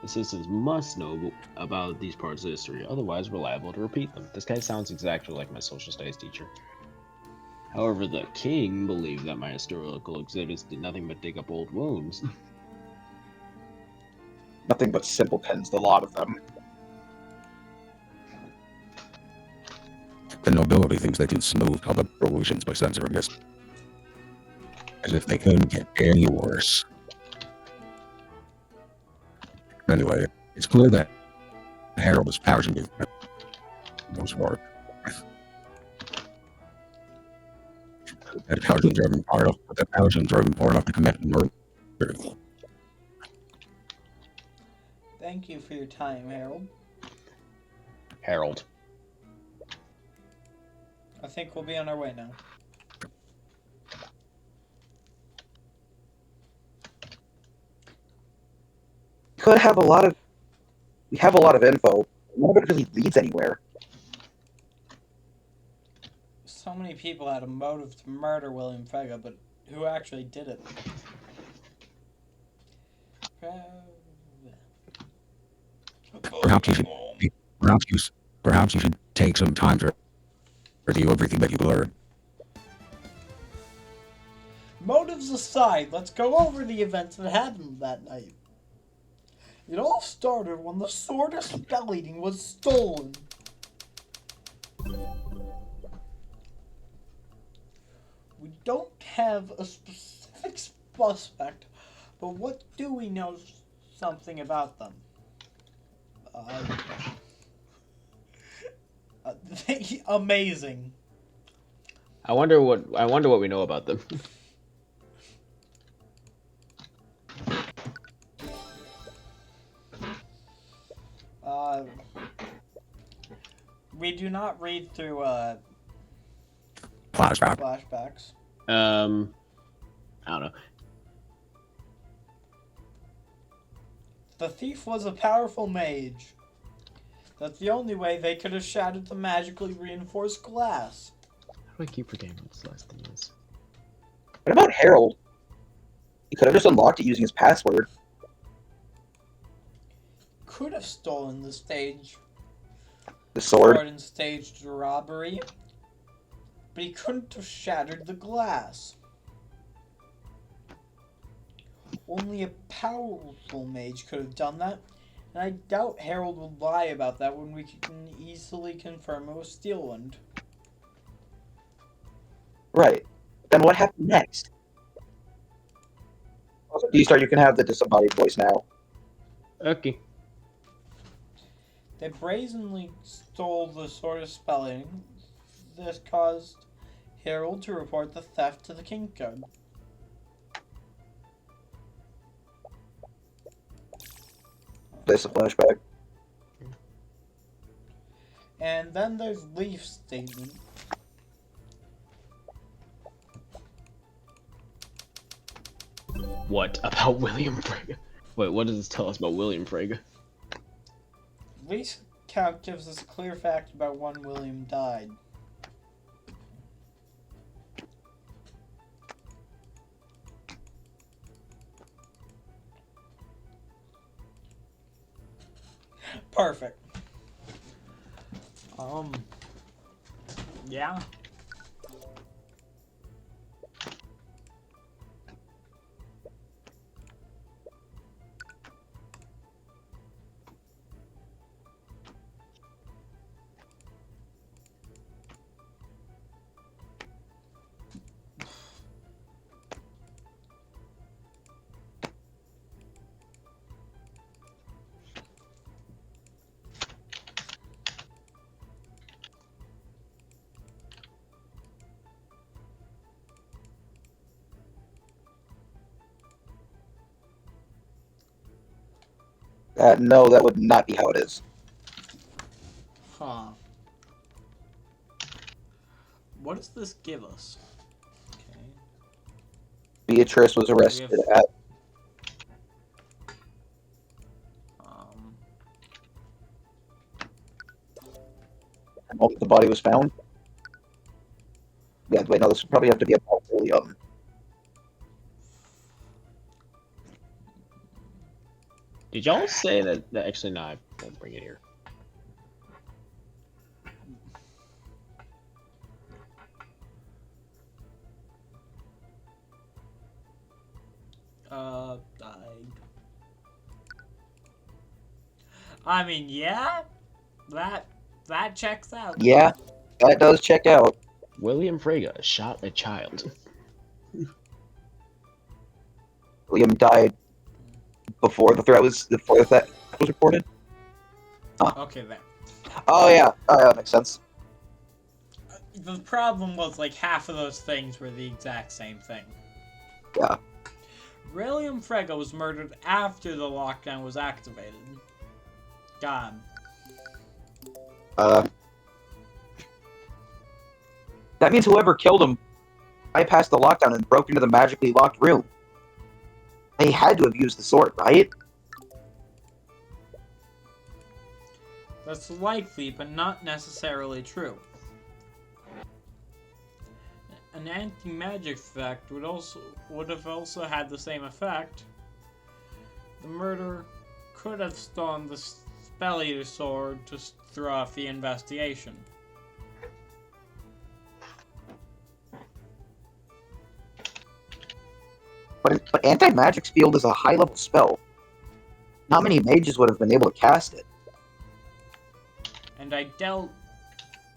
The citizens must know about these parts of history, otherwise we're liable to repeat them. This guy sounds exactly like my social studies teacher. However, the king believed that my historical exhibits did nothing but dig up old wounds. Nothing but simpletons, the lot of them. The nobility thinks they can smooth public revolutions by censoring this. as if they couldn't get any worse. Anyway, it's clear that Harold is passionate for most work. That passion driven part of the commit murder. Thank you for your time, Harold. Harold. I think we'll be on our way now. We have a lot of info. None of it really leads anywhere. So many people had a motive to murder William Frege, but who actually did it? Perhaps you should take some time to review everything that you learned. Motives aside, let's go over the events that happened that night. It all started when the Sword of Spell Eating was stolen. We don't have a specific suspect, but what do we know something about them? Amazing. I wonder what we know about them. We do not read through Flashbacks. I don't know. The thief was a powerful mage. That's the only way they could have shattered the magically reinforced glass. How do I keep forgetting what this last thing is? What about Harold? He could have just unlocked it using his password. Could have stolen the stage. The sword. And staged a robbery. But he couldn't have shattered the glass. Only a powerful mage could have done that. And I doubt Harold would lie about that when we can easily confirm it was Steelwind. Right. Then what happened next? Also, D-Star, you can have the disembodied voice now. Okay. They brazenly stole the Sword of Spelling. This caused Harold to report the theft to the King Guard. This is a flashback. And then there's Leaf's statement. What about William Frege? Wait, what does this tell us about William Frege? Leaf's account gives us a clear fact about when William died. Perfect. Yeah. No, that would not be how it is. Huh. What does this give us? Okay. Beatrice was arrested at... The moment the body was found? Yeah, wait, no, this would probably have to be about William. Did y'all say that actually, no, I won't bring it here. I mean, yeah, that checks out. Yeah, that does check out. William Frege shot a child. William died before the threat was reported. Okay, then. Oh yeah, that makes sense. The problem was like half of those things were the exact same thing. Yeah. William Frege was murdered after the lockdown was activated. God. That means whoever killed him bypassed the lockdown and broke into the magically locked room. They had to have used the sword, right? That's likely, but not necessarily true. An anti-magic effect would have also had the same effect. The murderer could have stolen the Spell Eater sword to throw off the investigation. But anti-magic's field is a high-level spell. Not many mages would have been able to cast it. And I doubt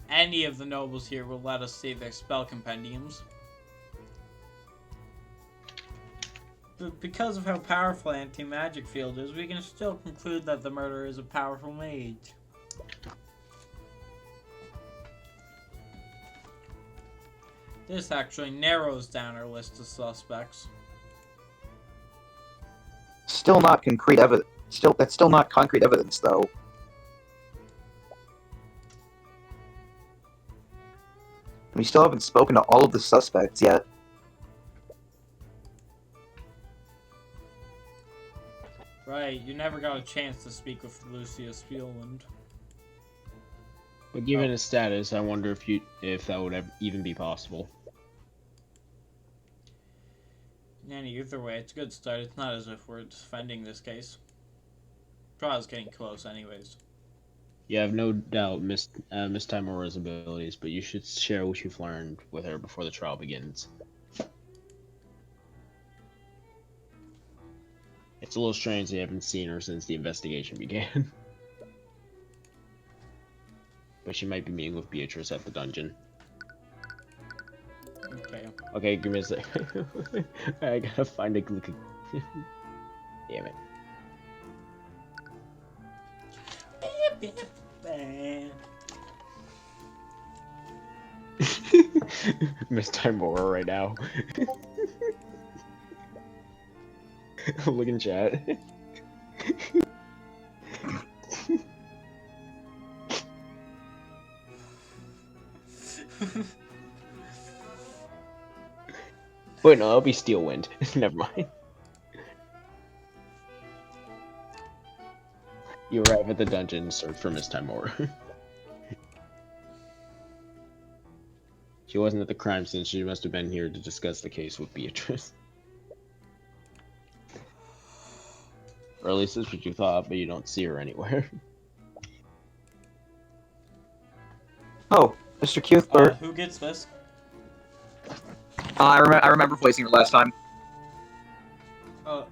any of the nobles here will let us see their spell compendiums. But because of how powerful anti-magic field is, we can still conclude that the murderer is a powerful mage. This actually narrows down our list of suspects. Still not concrete evidence. That's still not concrete evidence, though. We still haven't spoken to all of the suspects yet. Right, you never got a chance to speak with Lucius Spielland. But given his status, I wonder if that would even be possible. Either way, it's a good start. It's not as if we're defending this case. Trial's getting close anyways. You have no doubt Miss Timora's abilities, but you should share what you've learned with her before the trial begins. It's a little strange they haven't seen her since the investigation began. But she might be meeting with Beatrice at the dungeon. Okay. Okay, give me a sec. I gotta find a glitch. Damn it. Miss Timora right now. Look in chat. Wait, no, that'll be Steelwind. Never mind. You arrive at the dungeon and search for Miss Timora. She wasn't at the crime scene, she must have been here to discuss the case with Beatrice. Or at least that's what you thought, but you don't see her anywhere. Oh, Mr. Cuthbert. Who gets this? I remember voicing her last time. Oh,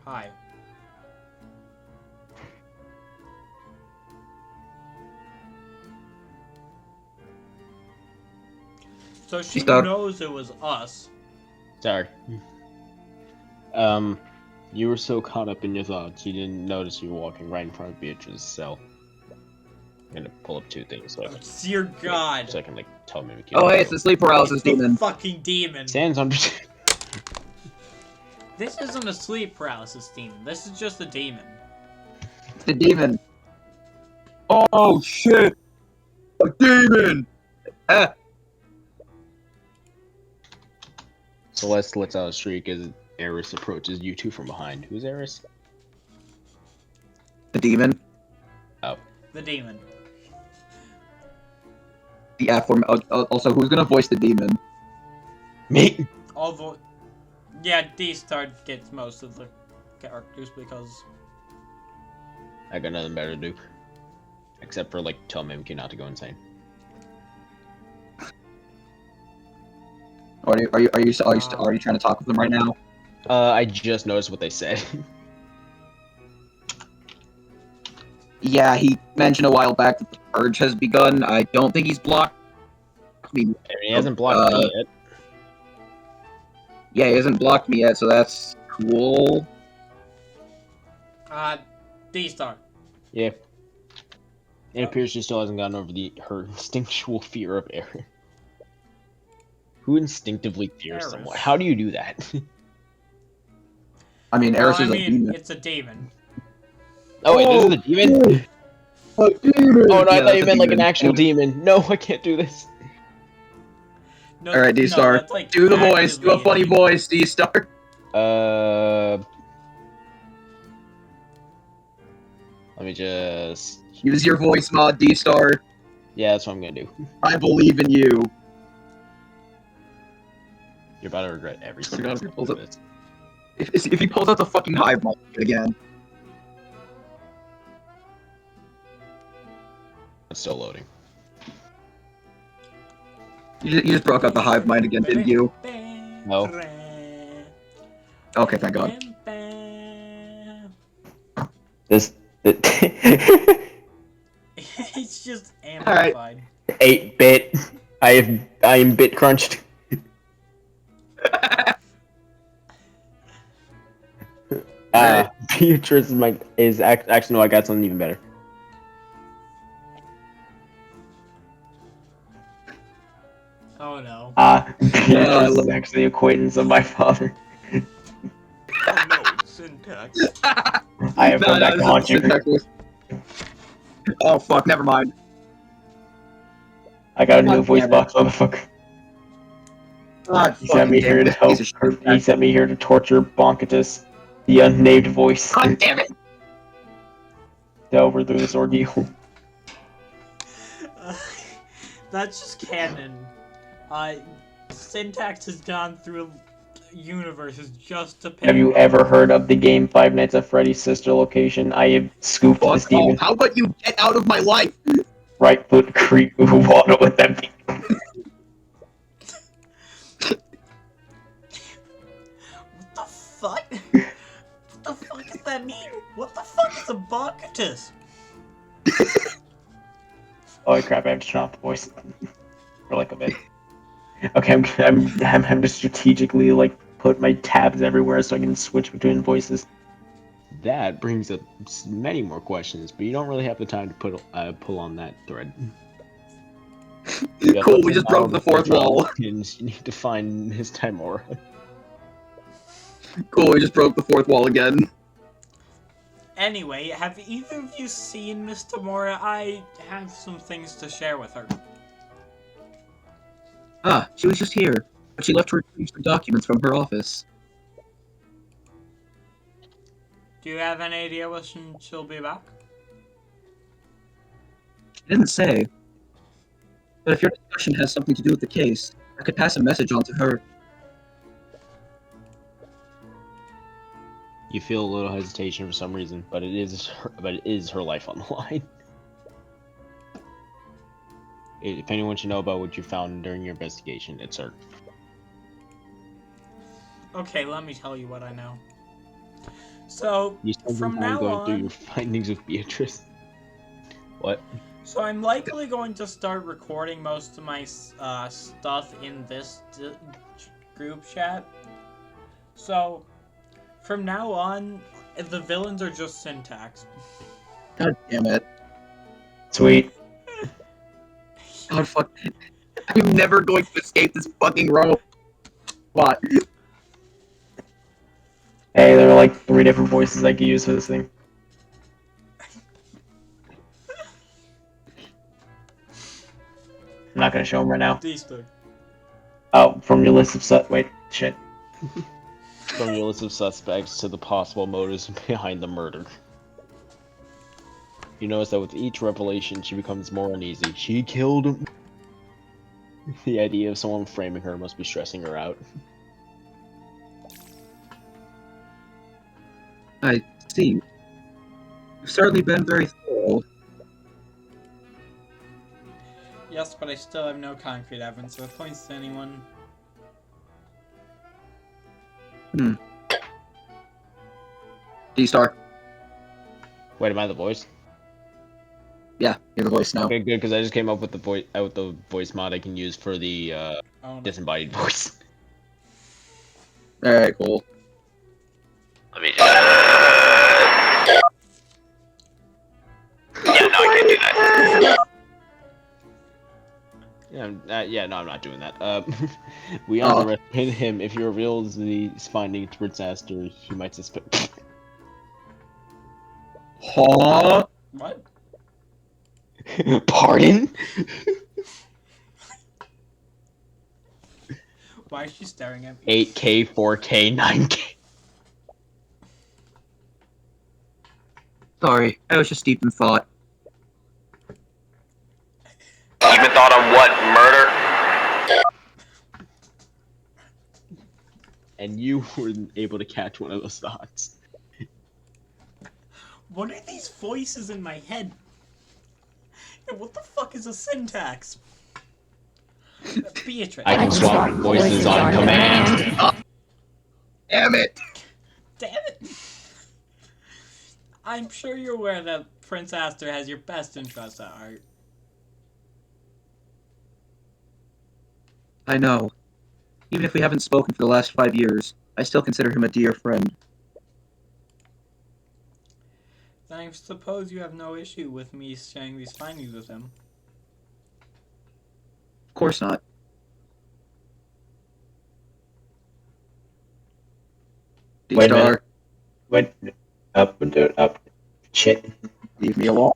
hi. So she knows it was us. Sorry. You were so caught up in your thoughts, you didn't notice you were walking right in front of Beatrice's cell. I'm gonna pull up two things so Dear God. So I can, like, tell me. Oh, hey, it's the sleep paralysis demon. The fucking demon. Sans under. This isn't a sleep paralysis demon. This is just a demon. It's the demon. Oh, shit. A demon! Celeste lets out a shriek as Eris approaches you two from behind. Who's Eris? The demon. Oh. The demon. The also, who's gonna voice the demon? Me. Although, yeah, D-Star gets most of the characters because I got nothing better to do, except for like tell Mimikyu not to go insane. Are you trying to talk with them right now? I just noticed what they said. Yeah, he mentioned a while back that the purge has begun. I don't think he's blocked me. He hasn't blocked me yet. Yeah, he hasn't blocked me yet, so that's Cool. D-Star. Yeah. It appears she still hasn't gotten over her instinctual fear of air. Who instinctively fears Eris. someone? How do you do that? I mean, Well, Eris is a demon. it's a demon. Oh wait, this is a demon? Oh, Oh no, I thought that's you a meant like an demon. actual demon. No, I can't do this. No, Alright, D-Star. No, that's like Do the voice. Do a actively funny demon. voice, D-Star. Let me just... Use your voice mod, D-Star. Yeah, that's what I'm gonna do. I believe in you. You're about to regret everything. God, if he pulls out the fucking hive mind again. It's still loading. You just broke out the hive mind again, didn't you? No. Okay, thank God. It's just amplified. 8-bit. I am bit crunched. Beatrice is actually no, I got something even better. Oh no. Beatrice is actually the acquaintance of my father. Oh no, syntax. I have come back to haunt you. Oh fuck, never mind. I got a new God voice damn it. box, motherfucker. God, He sent me here to help. He sent me here to torture Bonkatus, the unnamed voice, God damn it! to overthrow this ordeal. That's just canon. Syntax has gone through universes just to pay. Have you ever heard of the game Five Nights at Freddy's sister location? I have scooped this Fuck demon. off. How about you get out of my life? Right foot creep who waddle with them. What the fuck? What the fuck does that mean? What the fuck is a Bonkatus? Holy crap! I have to turn off the voice for like a bit. Okay, I'm just strategically like put my tabs everywhere so I can switch between voices. That brings up many more questions, but you don't really have the time to pull on that thread. Cool, we just broke the fourth wall. You need to find Miss Timora. Cool, we just broke the fourth wall again. Anyway, have either of you seen Miss Tamora? I have some things to share with her. Ah, she was just here, but she left to retrieve some documents from her office. Do you have any idea when she'll be back? She didn't say. But if your discussion has something to do with the case, I could pass a message on to her. You feel a little hesitation for some reason, but it is her life on the line. If anyone should know about what you found during your investigation, it's her. Okay, let me tell you what I know. So, You spent from some time now going through on... your findings with Beatrice. What? So I'm likely going to start recording most of my stuff in this group chat. So, from now on, the villains are just Syntax. God damn it. Sweet. God fuck. I'm never going to escape this fucking rope. What? Hey, there are like 3 different voices I could use for this thing. I'm not gonna show them right now. Oh, from your list of wait, shit. From your list of suspects to the possible motives behind the murder. You notice that with each revelation, she becomes more uneasy. She killed him. The idea of someone framing her must be stressing her out. I see. You've certainly been very thorough. Yes, but I still have no concrete evidence or points to anyone. D-Star. Wait, am I the voice? Yeah, you're the voice now. Okay, good, because I just came up with the voice mod I can use for the Oh, no. disembodied voice. Alright, cool. Let me. Yeah, no, I can't do that. Yeah, no, I'm not doing that. We underestimated him. If he reveals the finding to Prince Aster, he might suspect. Huh? What? Pardon? Why is she staring at me? 8K, 4K, 9K. Sorry, I was just deep in thought. Even thought on what? Murder? And you weren't able to catch one of those thoughts. What are these voices in my head? And what the fuck is a syntax? Beatrice. I can swap voices on command. Damn it! Damn it! I'm sure you're aware that Prince Aster has your best interests at heart. I know. Even if we haven't spoken for the last 5 years, I still consider him a dear friend. Then I suppose you have no issue with me sharing these findings with him. Of course not. Wait a minute. Wait. Up. Shit. Leave me alone.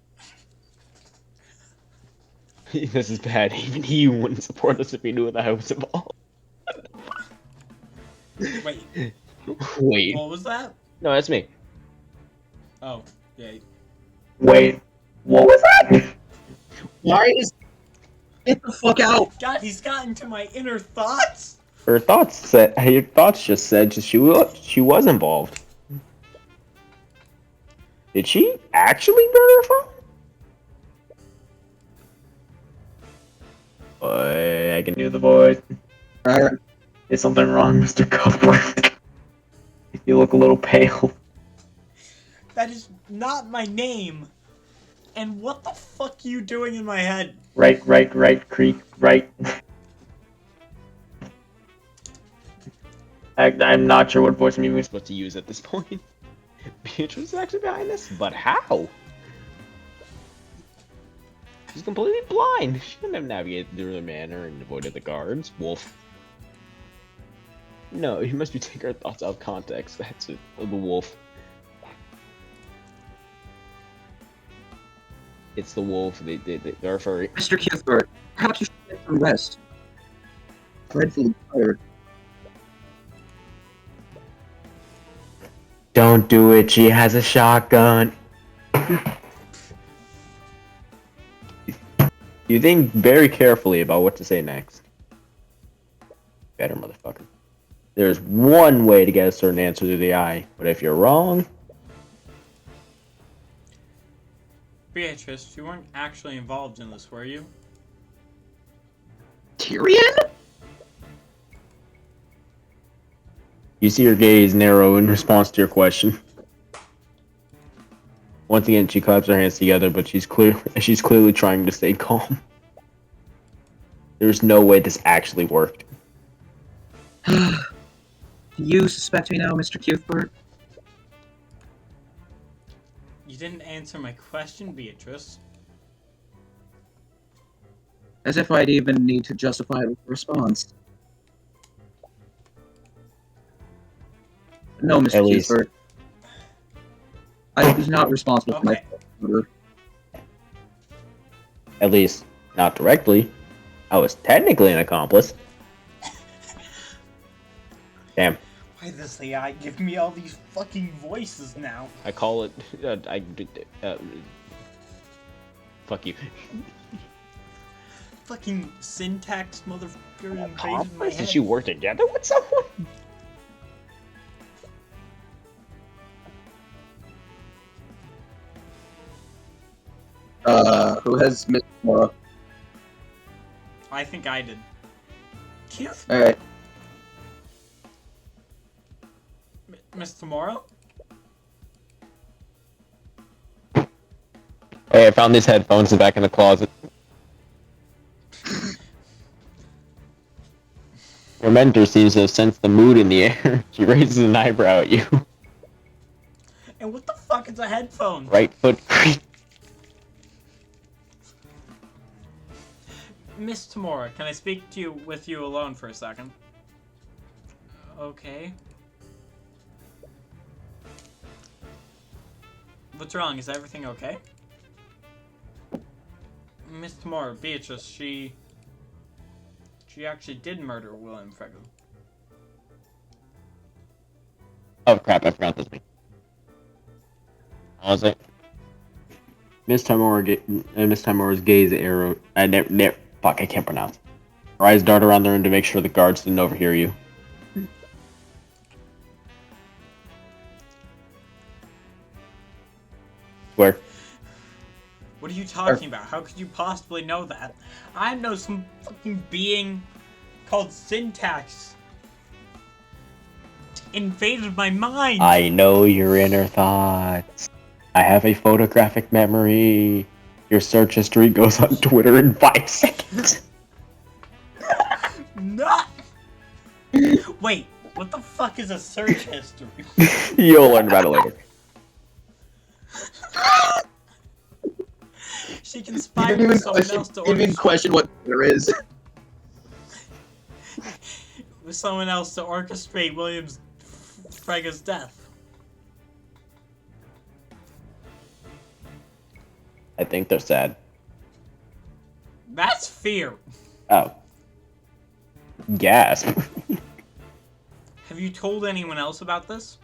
This is bad. Even he wouldn't support us if he knew that I was involved. Wait, Wait. what was that? No, that's me. Oh, yeah. Wait. What was that? Why is... Get the fuck out! God, he's got into my inner thoughts? Your thoughts just said she was involved. Did she actually burn her phone? Boy, I can do the voice. Is something wrong, Mr. Cuthbert? You look a little pale. That is not my name. And what the fuck are you doing in my head? Right, creek, right. I'm not sure what voice I'm We're using. supposed to use at this point. Beatrice is actually behind this, but how? She's completely blind. She couldn't have navigated through the manor and avoided the guards. Wolf. No, you must be taking her thoughts out of context. That's it. The wolf. It's the wolf. They're furry. Mr. Cuthbert, perhaps you should get some rest. Dreadfully tired. Don't do it, she has a shotgun. You think very carefully about what to say next. Better, motherfucker. There's one way to get a certain answer through the eye, but if you're wrong... Beatrice, you weren't actually involved in this, were you? Tyrion? You see her gaze narrow in response to your question. Once again, she claps her hands together, but she's clearly trying to stay calm. There's no way this actually worked. Do you suspect me now, Mr. Cuthbert? You didn't answer my question, Beatrice. As if I'd even need to justify a response. No, Mr. At least. Cuthbert. I was not responsible for my Okay. murder. At least, not directly. I was technically an accomplice. Damn. Why does the AI give me all these fucking voices now? I call it. Fuck you. Fucking syntax motherfucker invaded my Accomplice? head. Did you work together with someone? Who has Miss Mora? I think I did. Keith? Alright. Miss Tomorrow? Hey, I found these headphones back in the closet. Your mentor seems to have sensed the mood in the air. She raises an eyebrow at you. And what the fuck is a headphone? Right foot creep. Miss Tamora, can I speak to you with you alone for a second? Okay. What's wrong? Is everything okay? Miss Tamora, Beatrice, she actually did murder William Frege. Oh crap! I forgot this. I was like, Miss Timora's gaze arrow. Fuck, I can't pronounce. Her eyes dart around the room to make sure the guards didn't overhear you. Where? What are you talking about? How could you possibly know that? I know some fucking being called Syntax invaded my mind. I know your inner thoughts. I have a photographic memory. Your search history goes on Twitter in 5 seconds. No. Wait, what the fuck is a search history? You'll learn about it later. She can spy with someone else to even question what there is. With someone else to orchestrate William Frege's death. I think they're sad. That's fear. Oh. Gasp. Have you told anyone else about this?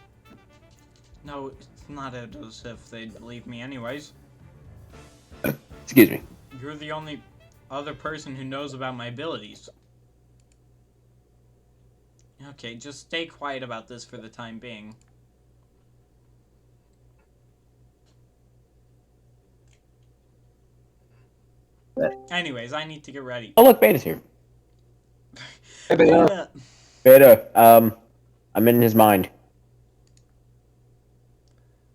No, it's not as if they'd believe me anyways. Excuse me. You're the only other person who knows about my abilities. Okay, just stay quiet about this for the time being. Anyways, I need to get ready. Oh look, Beta's here. Hey, Beta. Beta, I'm in his mind.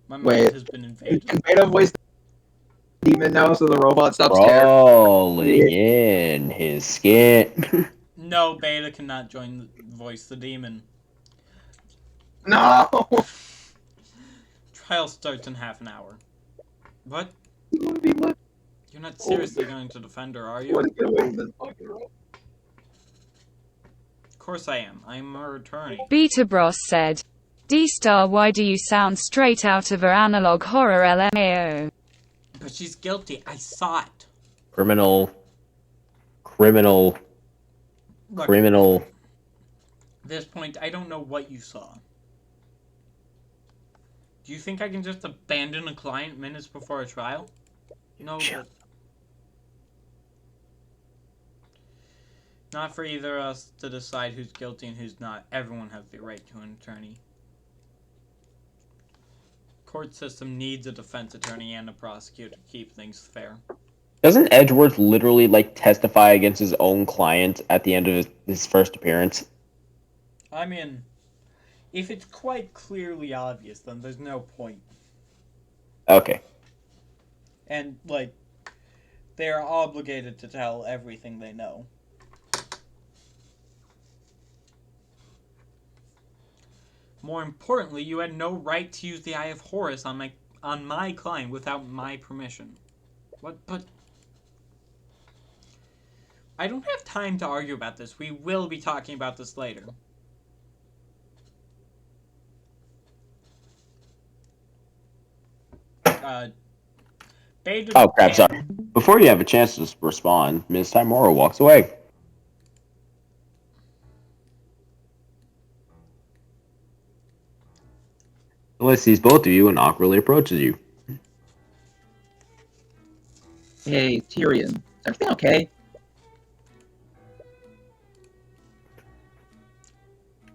My mind Wait. has been invaded. Can Beta voice the demon now so the robot stops caring? Crawling in his skin. No, Beta cannot voice the demon. No! Trial starts in half an hour. What? You wanna be what? You're not seriously going to defend her, are You you? wanna get away from this fucking robot? Of course I am. I'm her attorney. Beta Bros said, D-Star, why do you sound straight out of her analog horror LMAO? But she's guilty. I saw it. Criminal. Look, Criminal. at this point, I don't know what you saw. Do you think I can just abandon a client minutes before a trial? No, but... Not for either of us to decide who's guilty and who's not. Everyone has the right to an attorney. Court system needs a defense attorney and a prosecutor to keep things fair. Doesn't Edgeworth literally, like, testify against his own client at the end of his first appearance? I mean, if it's quite clearly obvious, then there's no point. Okay. And, like, they are obligated to tell everything they know. More importantly, you had no right to use the Eye of Horus on my client without my permission. What? But I don't have time to argue about this. We will be talking about this later. Oh crap! Sorry. Before you have a chance to respond, Ms. Timora walks away. Phyllis sees both of you and awkwardly approaches you. Hey, Tyrion. Is everything okay?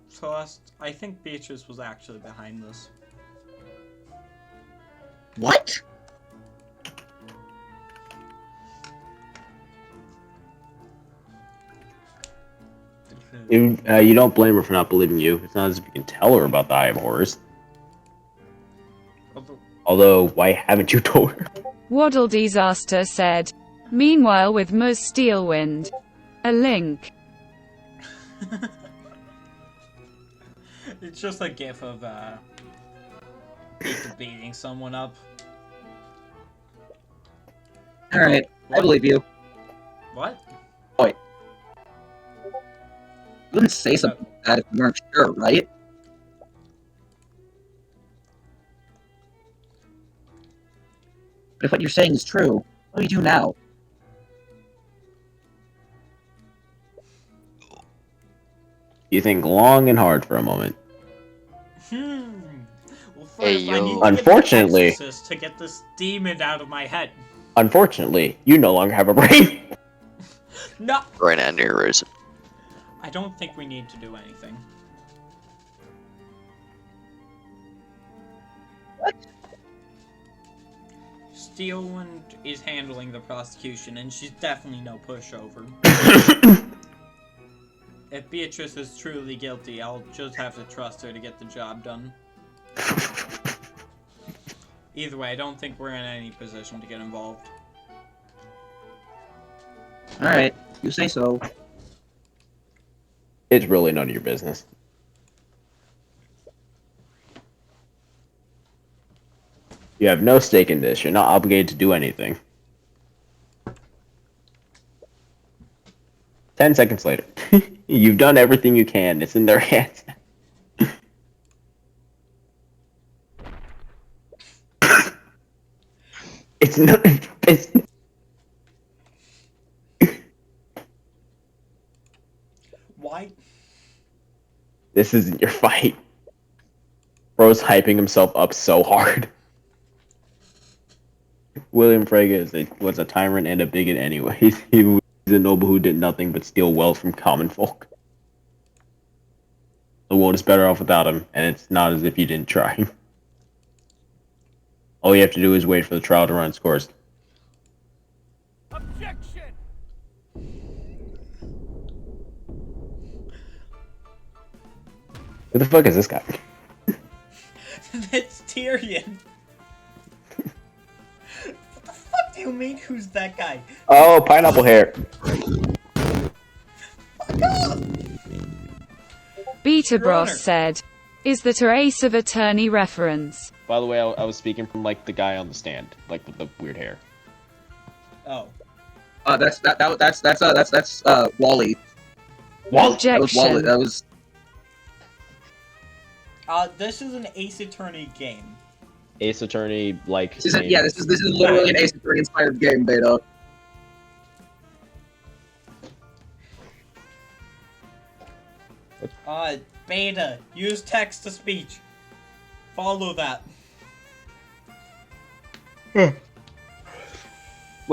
Celeste, I think Beatrice was actually behind this. What? You don't blame her for not believing you. It's not as if you can tell her about the Eye of Horus. Although, why haven't you told her? Waddle Disaster said, meanwhile with Muz Steelwind. A link. It's just a gif of, After beating someone up. Alright, I believe you. What? You wouldn't say something like that if you weren't sure, right? But if what you're saying is true, what do we do now? You think long and hard for a moment. Well, first, Hey, I need yo. to Unfortunately- get an exorcist to get this demon out of my head. Unfortunately, you no longer have a brain. No! Brain aneurysm. I don't think we need to do anything. What? Steelwind is handling the prosecution, and she's definitely no pushover. If Beatrice is truly guilty, I'll just have to trust her to get the job done. Either way, I don't think we're in any position to get involved. Alright, you say so. It's really none of your business. You have no stake in this. You're not obligated to do anything. 10 seconds later. You've done everything you can. It's in their hands. It's none of your business. Why? This isn't your fight. Bro's hyping himself up so hard. William Frege was a tyrant and a bigot anyways. He was a noble who did nothing but steal wealth from common folk. The world is better off without him, and it's not as if you didn't try. All you have to do is wait for the trial to run its course. Objection! Who the fuck is this guy? That's Tyrion. What the fuck do you mean, who's that guy? Oh, pineapple hair. Fuck off! Beta Your Bros Honor. said, "Is that a Ace of Attorney reference?" By the way, I was speaking from like the guy on the stand, like with the weird hair. Oh. That's Wally. That was Wally. Objection. That was This is an Ace Attorney game. Ace Attorney, like. this is literally an Ace Attorney inspired game, Beta. Beta, use text to speech. Follow that. Wait,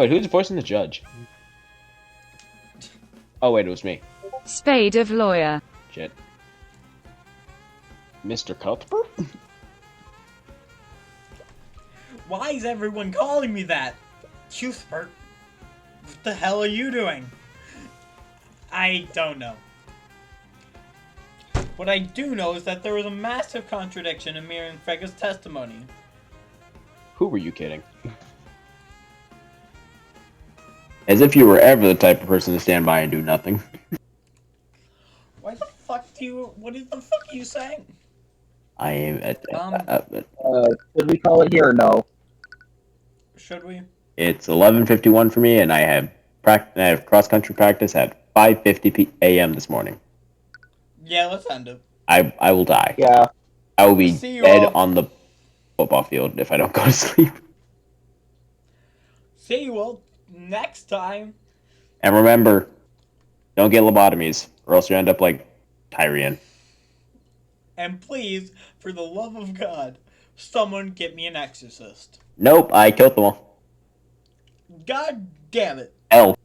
who's voicing the judge? Oh wait, it was me. Spade of lawyer. Shit. Mr. Cuthbert? Why is everyone calling me that? Cuthbert, what the hell are you doing? I don't know. What I do know is that there was a massive contradiction in Miriam Frege's testimony. Who were you kidding? As if you were ever the type of person to stand by and do nothing. Why the fuck do you... What the fuck are you saying? I am at... Should we call it here or no? Should we? It's 11:51 for me, and I have cross-country practice at 5:50 a.m. this morning. Yeah, let's end it. I will die. Yeah. I will be See you dead all. on the football field if I don't go to sleep. See you all next time. And remember, don't get lobotomies, or else you end up like Tyrion. And please, for the love of God, someone get me an exorcist. Nope, I killed them all. God damn it. L.